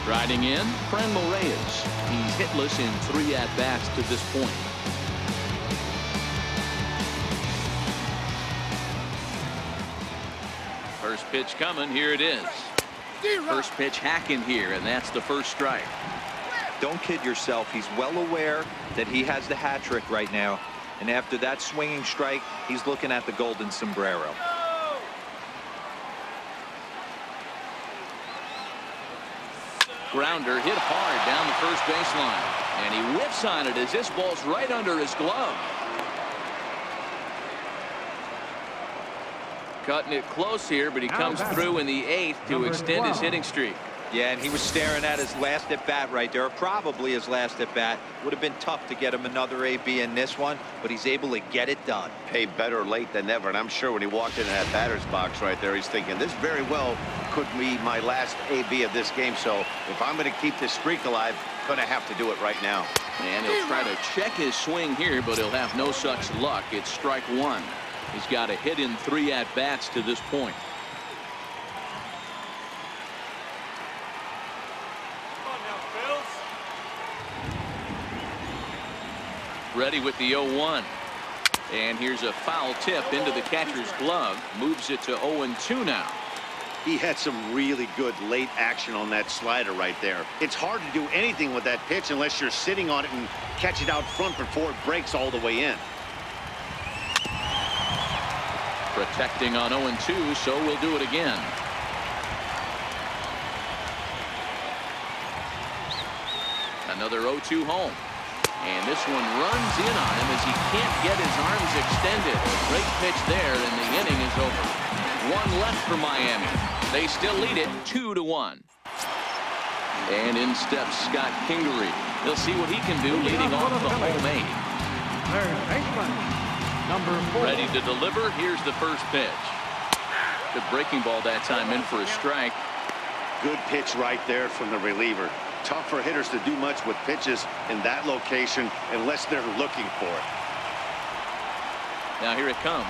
Striding in, Franmil Reyes. He's hitless in 3 at-bats to this point. First pitch coming. Here it is. First pitch hacking here, and that's the first strike. Don't kid yourself. He's well aware that he has the hat trick right now. And after that swinging strike, he's looking at the golden sombrero. Grounder hit hard down the first baseline, and he whiffs on it as this ball's right under his glove. Cutting it close here, but he comes through in the 8th to extend his hitting streak. Yeah, and he was staring at his last at bat right there, probably his last at bat. Would have been tough to get him another AB in this one, but he's able to get it done. Hey, better late than never. And I'm sure when he walked into that batter's box right there, he's thinking this very well could be my last AB of this game. So if I'm going to keep this streak alive, going to have to do it right now. And he'll try to check his swing here, but he'll have no such luck. It's strike 1. He's got a hit in 3 at-bats to this point. Ready with the 0-1. And here's a foul tip into the catcher's glove. Moves it to 0-2 now. He had some really good late action on that slider right there. It's hard to do anything with that pitch unless you're sitting on it and catch it out front before it breaks all the way in. Protecting on 0-2, so we'll do it again. Another 0-2 home. And this one runs in on him as he can't get his arms extended. A great pitch there, and the inning is over. 1 left for Miami. They still lead it 2-1. And in steps Scott Kingery. He'll see what he can do leading off the home 8. Third baseman, number 4. Ready to deliver. Here's the first pitch. Good breaking ball that time in for a strike. Good pitch right there from the reliever. Tough for hitters to do much with pitches in that location unless they're looking for it. Now here it comes.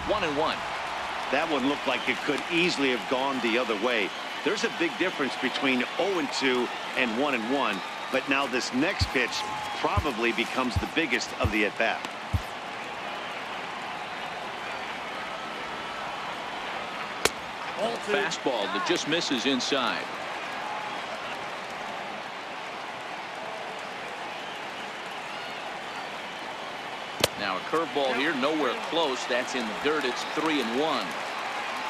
1-1. That one looked like it could easily have gone the other way. There's a big difference between 0-2 and 1-1, but now this next pitch probably becomes the biggest of the at-bat. Fastball that just misses inside. Now a curveball here, nowhere close. That's in the dirt. It's 3-1.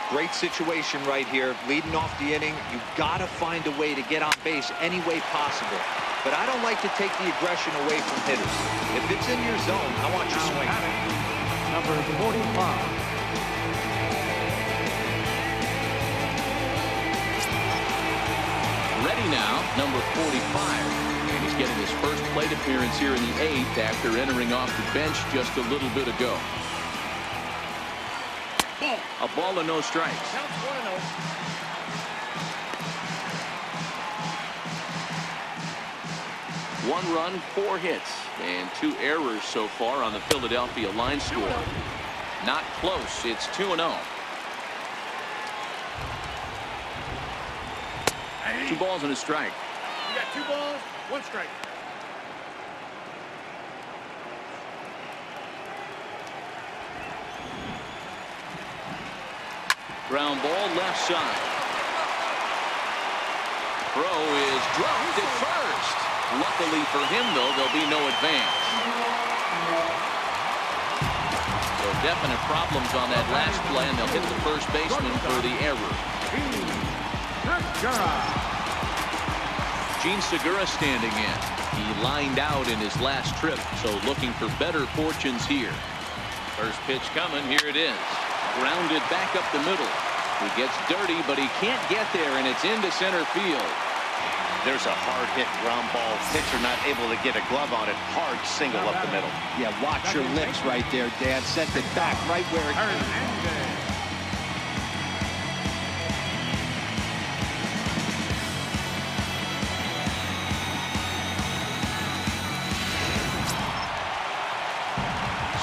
Great situation right here. Leading off the inning, you've got to find a way to get on base any way possible. But I don't like to take the aggression away from hitters. If it's in your zone, I want you swinging. Number 45. Ready now, number 45. And he's getting his first plate appearance here in the 8th after entering off the bench just a little bit ago. A ball and no strikes. Counts 1-0. One run, 4 hits, and 2 errors so far on the Philadelphia line score. Not close. It's 2-0. 2 balls and a strike. You got 2 balls, 1 strike. Ground ball left side. Throw is dropped at first. Luckily for him, though, there'll be no advance. So definite problems on that last play, and they'll hit the first baseman for the error. Gene Segura standing in. He lined out in his last trip, so looking for better fortunes here. First pitch coming. Here it is. Grounded back up the middle. He gets dirty, but he can't get there, and it's into center field. There's a hard hit ground ball. Pitcher not able to get a glove on it. Hard single up the middle. Yeah, watch your lips right there, Dad. Sent it back right where it came.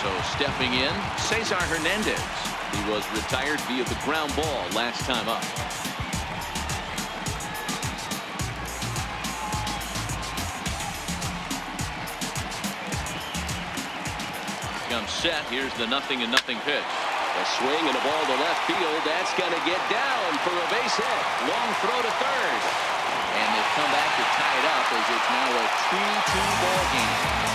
So stepping in, Cesar Hernandez. He was retired via the ground ball last time up. Comes set. Here's the 0-0 pitch. A swing and a ball to left field. That's going to get down for a base hit. Long throw to third. And they've come back to tie it up as it's now a 2-2 ball game.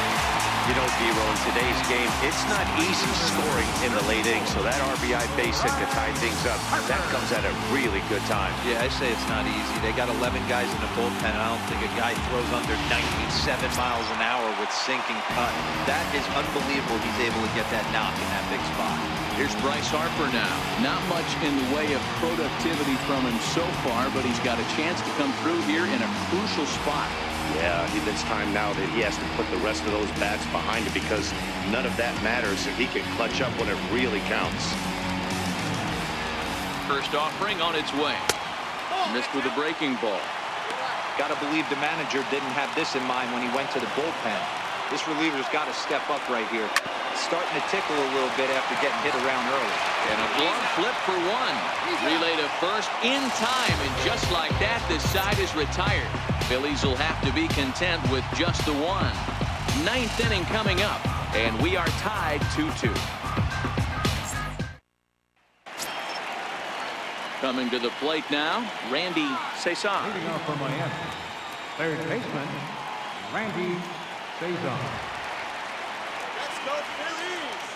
You know, Dero, in today's game, it's not easy scoring in the late innings, so that RBI base hit to tie things up, that comes at a really good time. Yeah, I say it's not easy. They got 11 guys in the bullpen, and I don't think a guy throws under 97 miles an hour with sinking cut. That is unbelievable he's able to get that knock in that big spot. Here's Bryce Harper now. Not much in the way of productivity from him so far, but he's got a chance to come through here in a crucial spot. Yeah, it's time now that he has to put the rest of those bats behind him because none of that matters if he can clutch up when it really counts. First offering on its way. Missed with a breaking ball. Got to believe the manager didn't have this in mind when he went to the bullpen. This reliever's got to step up right here. Starting to tickle a little bit after getting hit around early. And a glove flip for 1. Relay to first in time, and just like that, this side is retired. Phillies will have to be content with just the 1. 9th inning coming up, and we are tied 2-2. Coming to the plate now, Randy Cesar. Leading off for Miami, third baseman, Randy Cesar. Let's go, Phillies!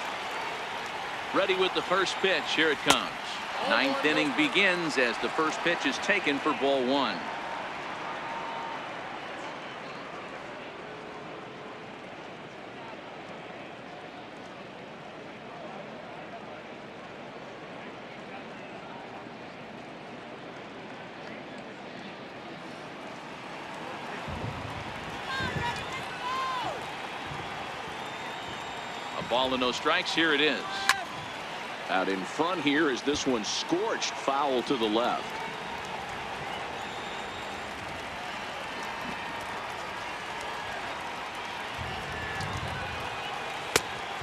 Ready with the first pitch. Here it comes. 9th inning begins as the first pitch is taken for ball 1. Ball and no strikes. Here it is. Out in front here is this one scorched foul to the left.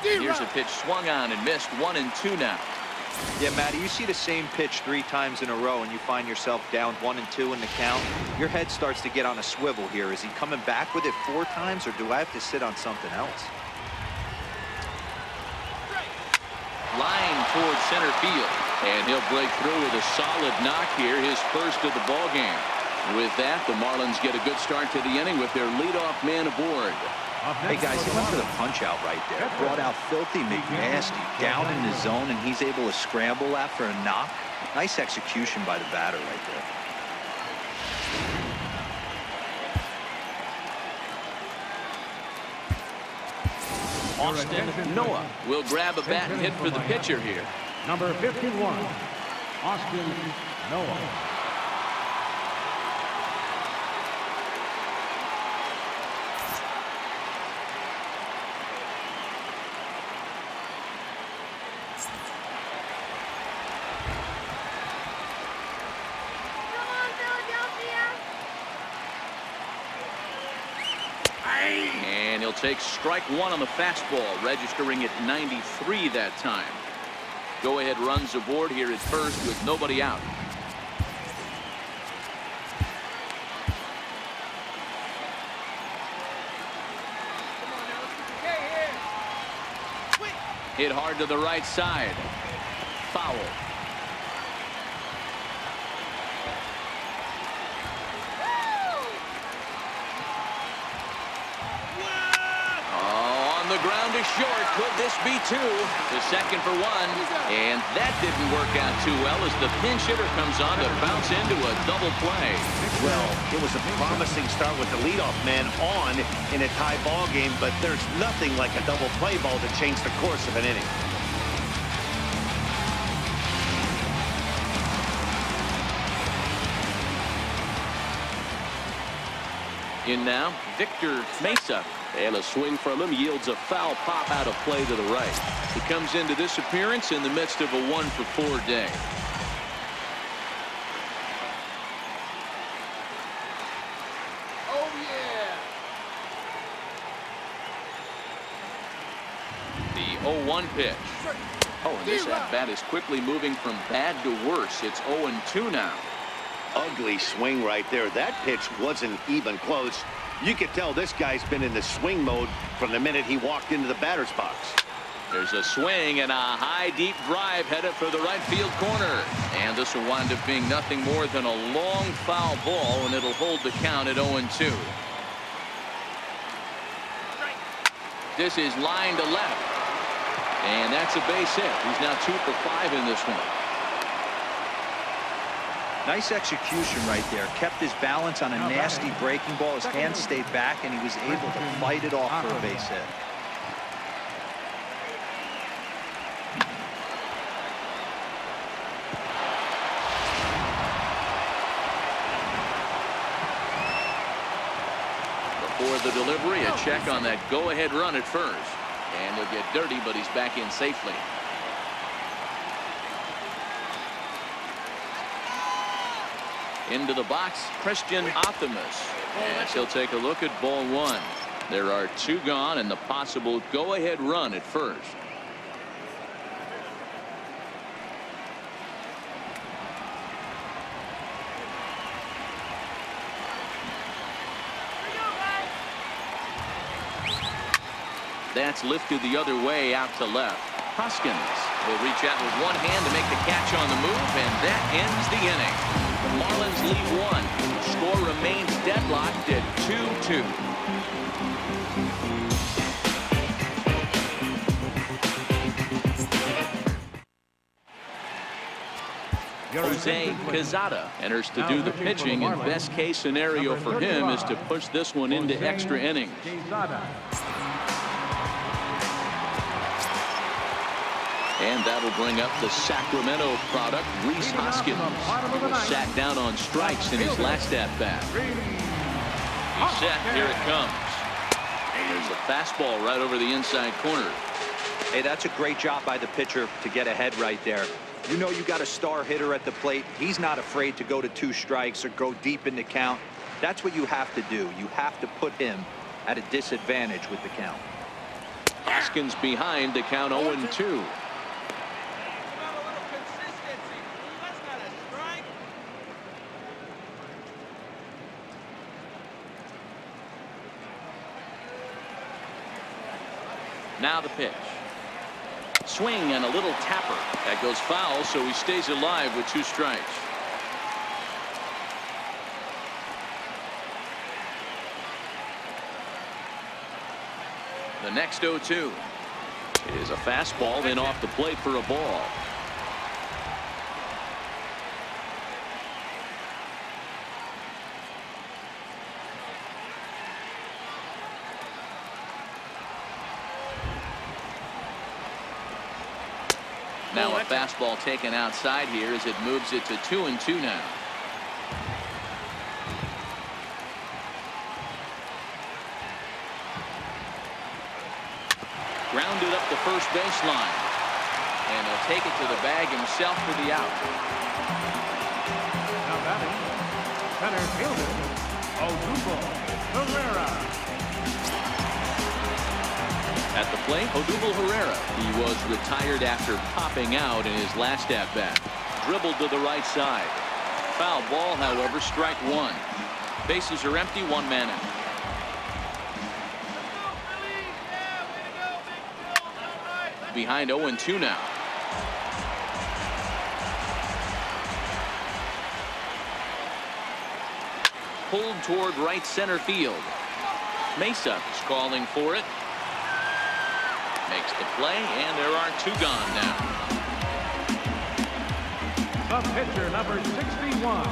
Here's a pitch swung on and missed. 1-2 now. Yeah, Matty, you see the same pitch 3 times in a row and you find yourself down 1-2 in the count. Your head starts to get on a swivel here. Is he coming back with it 4 times, or do I have to sit on something else? Line towards center field, and he'll break through with a solid knock here, his first of the ball game. With that, the Marlins get a good start to the inning with their leadoff man aboard. Hey guys, he went for the punch out right there. Brought out Filthy McNasty down in the zone, and he's able to scramble after a knock. Nice execution by the batter right there. Austin Noah will grab a bat and hit for the pitcher here. Number 51, Austin Noah. And he'll take strike one on the fastball, registering at 93 that time. Go-ahead runs aboard here at first with nobody out. Hit hard to the right side. Foul. The ground is short. Could this be two? The second for one. And that didn't work out too well as the pinch hitter comes on to bounce into a double play. Well, it was a promising start with the leadoff man on in a tie ball game, but there's nothing like a double play ball to change the course of an inning. In now, Victor Mesa. And a swing from him yields a foul pop out of play to the right. He comes into this appearance in the midst of a 1-for-4 day. Oh, yeah. The 0-1 pitch. Oh, and this at-bat is quickly moving from bad to worse. It's 0-2 now. Ugly swing right there. That pitch wasn't even close. You could tell this guy's been in the swing mode from the minute he walked into the batter's box. There's a swing and a high deep drive headed for the right field corner. And this will wind up being nothing more than a long foul ball, and it'll hold the count at 0-2. This is line to left. And that's a base hit. He's now 2 for 5 in this one. Nice execution right there. Kept his balance on a nasty breaking ball. His hands stayed back, and he was able to fight it off for a base hit. Before the delivery, a check on that go-ahead run at first. And he'll get dirty, but he's back in safely. Into the box, Christian Optimus. As he'll take a look at ball one. There are 2 gone and the possible go-ahead run at first. That's lifted the other way out to left. Hoskins will reach out with one hand to make the catch on the move, and that ends the inning. The Marlins lead 1. Score remains deadlocked at 2-2. Jose Quezada enters to do the pitching, and best case scenario for him is to push this one into extra innings. And that'll bring up the Sacramento product, Rhys Hoskins. He was sat down on strikes in his last at-bat. He's set. Here it comes. There's a fastball right over the inside corner. Hey, that's a great job by the pitcher to get ahead right there. You know you got a star hitter at the plate. He's not afraid to go to 2 strikes or go deep in the count. That's what you have to do. You have to put him at a disadvantage with the count. Hoskins behind to count 0-2. Now the pitch. Swing and a little tapper. That goes foul, so he stays alive with 2 strikes. The next 0-2 is a fastball in off the plate for a ball. Now a fastball taken outside here as it moves it to 2-2 now. Grounded up the first baseline. And he'll take it to the bag himself for the out. Now batting, center fielder, Odubel Herrera. At the plate, Odubel Herrera. He was retired after popping out in his last at-bat. Dribbled to the right side. Foul ball, however, strike one. Bases are empty, one man out. Behind 0-2 now. Pulled toward right center field. Mesa is calling for it. Makes the play, and there are two gone now. The pitcher, number 61,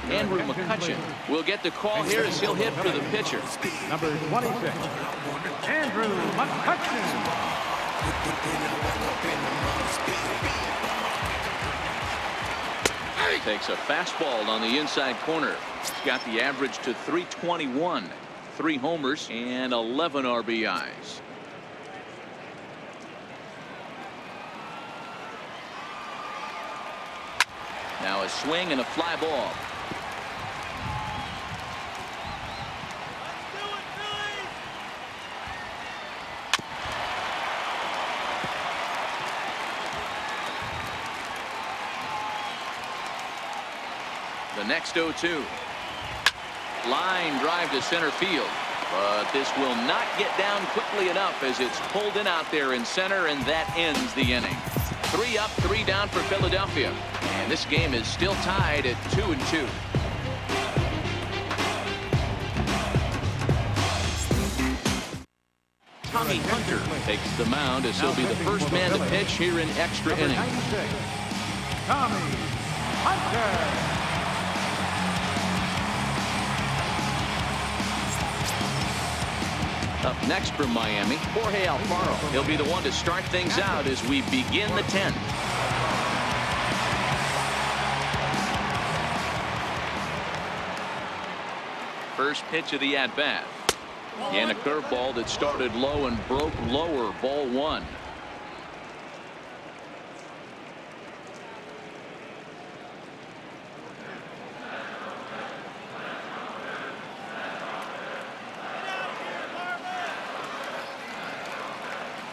Andrew McCutcheon will get the call here as he'll hit for the pitcher. Number 26, Andrew McCutcheon. Takes a fastball on the inside corner. He's got the average to 321. 3 homers and 11 RBIs. Now a swing and a fly ball. The next 0-2. Line drive to center field. But this will not get down quickly enough as it's pulled in out there in center, and that ends the inning. 3 up, 3 down for Philadelphia. And this game is still tied at 2-2. Tommy Hunter takes the mound as he'll be the first man to pitch here in extra innings. Tommy Hunter. Up next from Miami, Jorge Alfaro. He'll be the one to start things out as we begin the 10th. First pitch of the at-bat. And a curveball that started low and broke lower. Ball 1.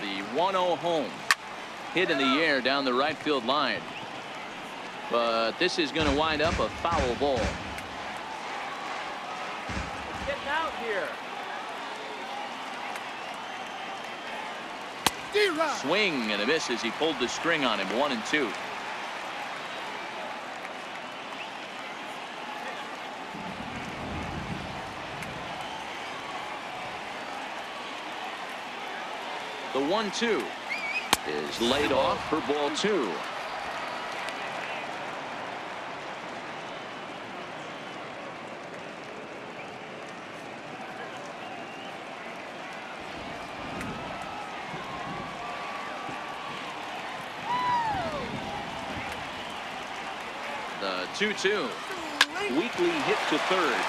The 1-0 home. Hit in the air down the right field line. But this is going to wind up a foul ball. Getting out here. Swing and a miss as he pulled the string on him. 1-2. The 1-2 is laid off for ball 2. The 2-2. Weekly hit to third.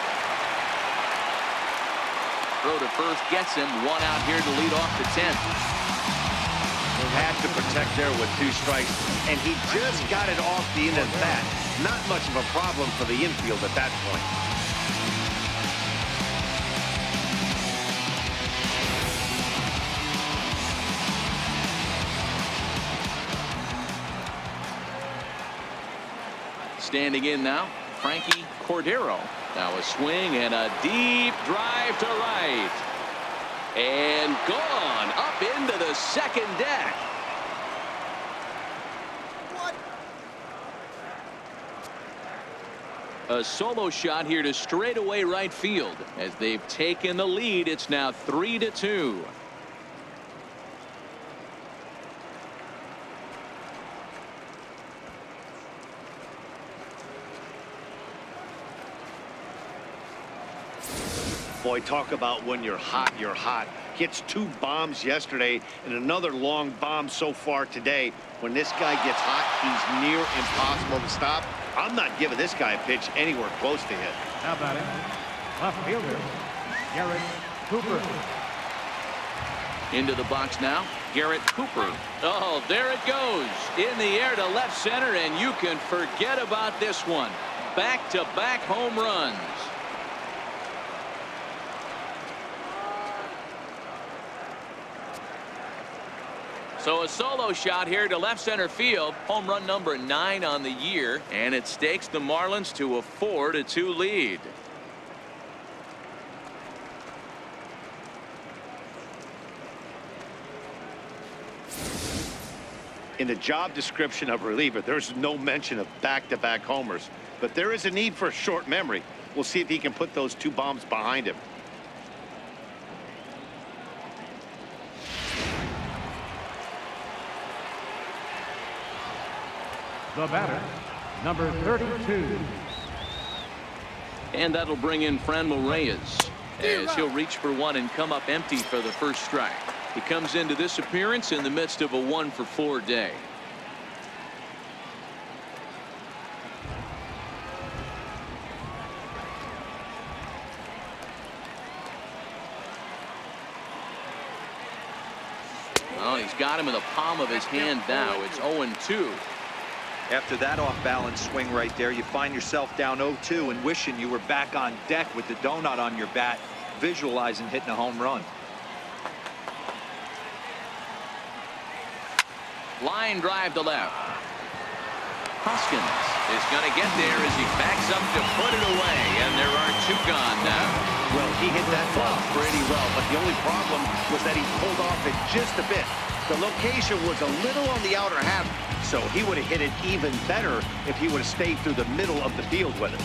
Throw to first gets him. 1 out here to lead off the 10th. Had to protect there with 2 strikes, and he just got it off the end of that. Not much of a problem for the infield at that point. Standing in now, Frankie Cordero. Now a swing and a deep drive to right. And gone up into the second deck. A solo shot here to straightaway right field. As they've taken the lead, it's now 3-2. Boy, talk about when you're hot, you're hot. Hits 2 bombs yesterday and another long bomb so far today. When this guy gets hot, he's near impossible to stop. I'm not giving this guy a pitch anywhere close to hit. How about it? Left fielder, Garrett Cooper. Into the box now, Garrett Cooper. Oh, there it goes. In the air to left center, and you can forget about this one. Back-to-back home runs. So a solo shot here to left center field. Home run number 9 on the year, and it stakes the Marlins to a 4-2 lead. In the job description of reliever, there's no mention of back-to-back homers, but there is a need for short memory. We'll see if he can put those 2 bombs behind him. The batter, number 32. And that'll bring in Franmil Reyes as he'll reach for one and come up empty for the first strike. He comes into this appearance in the midst of a 1-for-4 day. Well, he's got him in the palm of his hand now. It's 0-2. After that off-balance swing right there, you find yourself down 0-2 and wishing you were back on deck with the donut on your bat, visualizing hitting a home run. Line drive to left. Hoskins is going to get there as he backs up to put it away, and there are 2 gone now. Well, he hit that ball pretty well, but the only problem was that he pulled off it just a bit. The location was a little on the outer half, so he would have hit it even better if he would have stayed through the middle of the field with it.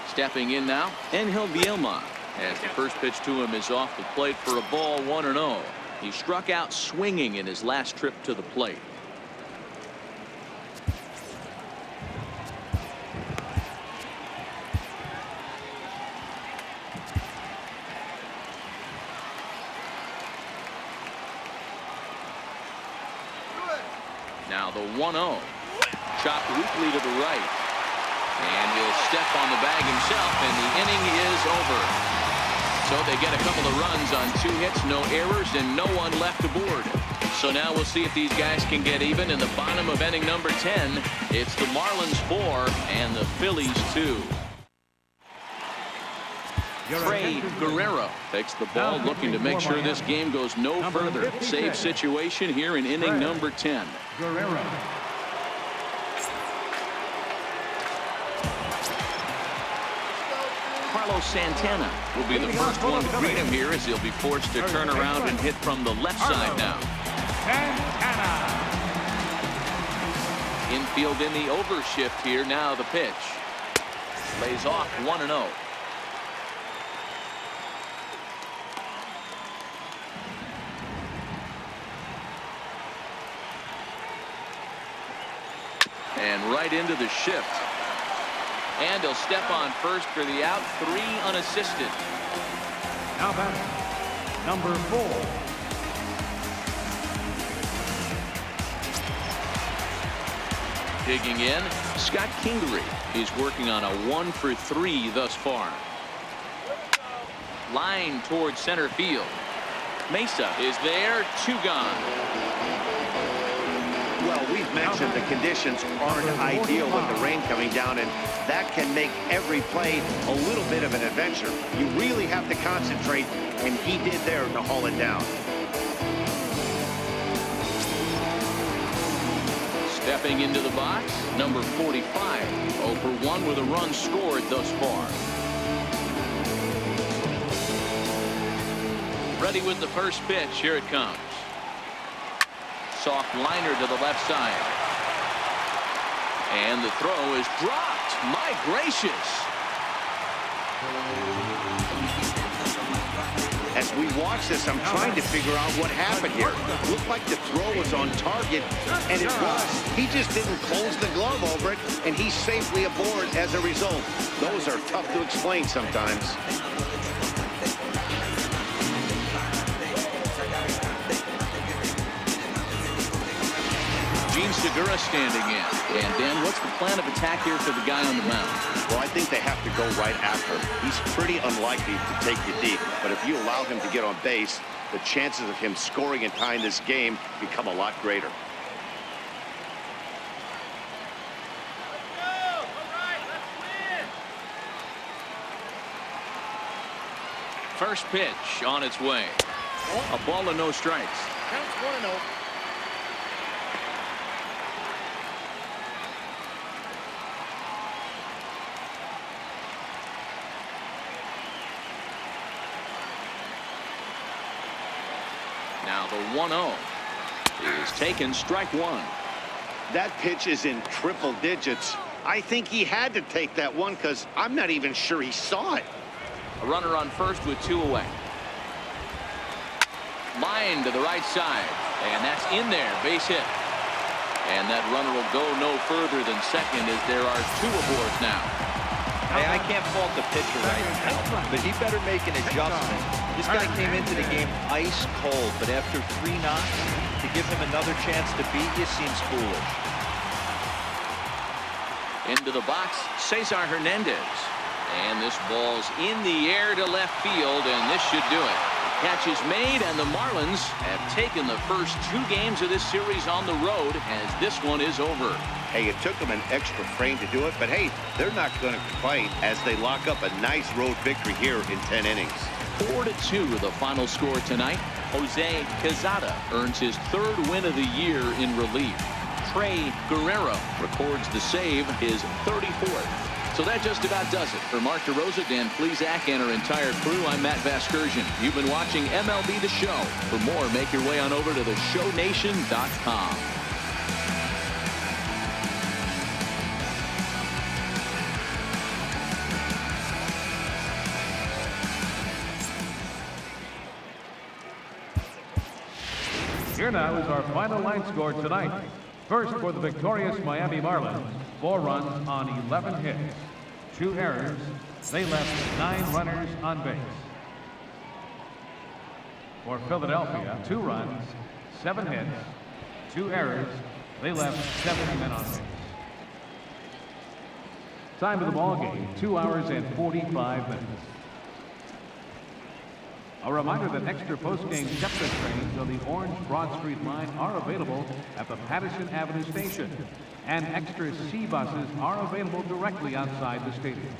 Stepping in now, Angel Bielma, as the first pitch to him is off the plate for a ball, 1-0. He struck out swinging in his last trip to the plate. Now the 1-0. Chopped weakly to the right. And he'll step on the bag himself, and the inning is over. So they get a couple of runs on 2 hits, no errors, and no one left aboard. So now we'll see if these guys can get even in the bottom of inning number 10. It's the Marlins 4 and the Phillies 2. Trey Guerrero takes the ball, looking to make sure this game goes no further. Save situation here in inning number 10. Guerrero. Carlos Santana will be the first one to greet him here as he'll be forced to turn around and hit from the left side now. Santana. Infield in the overshift here. Now the pitch. Lays off 1-0. And right into the shift. And he'll step on first for the out. 3 unassisted. Now batter, number 4. Digging in, Scott Kingery. He's working on a 1-for-3 thus far. Line towards center field. Mesa is there. 2 gone. Well, we've mentioned the conditions aren't ideal with the rain coming down, and that can make every play a little bit of an adventure. You really have to concentrate, and he did there to haul it down. Stepping into the box, number 45. 0-for-1 with a run scored thus far. Ready with the first pitch. Here it comes. Soft liner to the left side. And the throw is dropped. My gracious. As we watch this, I'm trying to figure out what happened here. It looked like the throw was on target, and it was. He just didn't close the glove over it, and he's safely aboard as a result. Those are tough to explain sometimes. Segura standing in. And Dan, what's the plan of attack here for the guy on the mound? Well, I think they have to go right after him. He's pretty unlikely to take you deep, but if you allow him to get on base, the chances of him scoring and tying this game become a lot greater. First pitch on its way. A ball and no strikes. Counts 1-0. Now the 1-0 is taken, strike one. That pitch is in triple digits. I think he had to take that one because I'm not even sure he saw it. A runner on first with 2 away. Line to the right side, and that's in there, base hit. And that runner will go no further than second as there are 2 aboard now. Hey, I can't fault the pitcher right now, but he better make an adjustment. This guy came into the game ice cold, but after 3 knocks, to give him another chance to beat you seems foolish. Into the box, Cesar Hernandez. And this ball's in the air to left field, and this should do it. Catch is made, and the Marlins have taken the first 2 games of this series on the road as this one is over. Hey, it took them an extra frame to do it, but hey, they're not going to complain as they lock up a nice road victory here in 10 innings. 4-2 the final score tonight. Jose Quezada earns his 3rd win of the year in relief. Trey Guerrero records the save, his 34th. So that just about does it. For Mark DeRosa, Dan Plesac, and our entire crew, I'm Matt Vasgersian. You've been watching MLB The Show. For more, make your way on over to theshownation.com. Here now is our final line score tonight. First, for the victorious Miami Marlins, 4 runs on 11 hits, 2 errors. They left 9 runners on base. For Philadelphia, 2 runs, 7 hits, 2 errors. They left 7 men on base. Time of the ball game, 2 hours and 45 minutes. A reminder that extra post-game SEPTA trains on the Orange Broad Street line are available at the Patterson Avenue station, and extra C buses are available directly outside the stadium.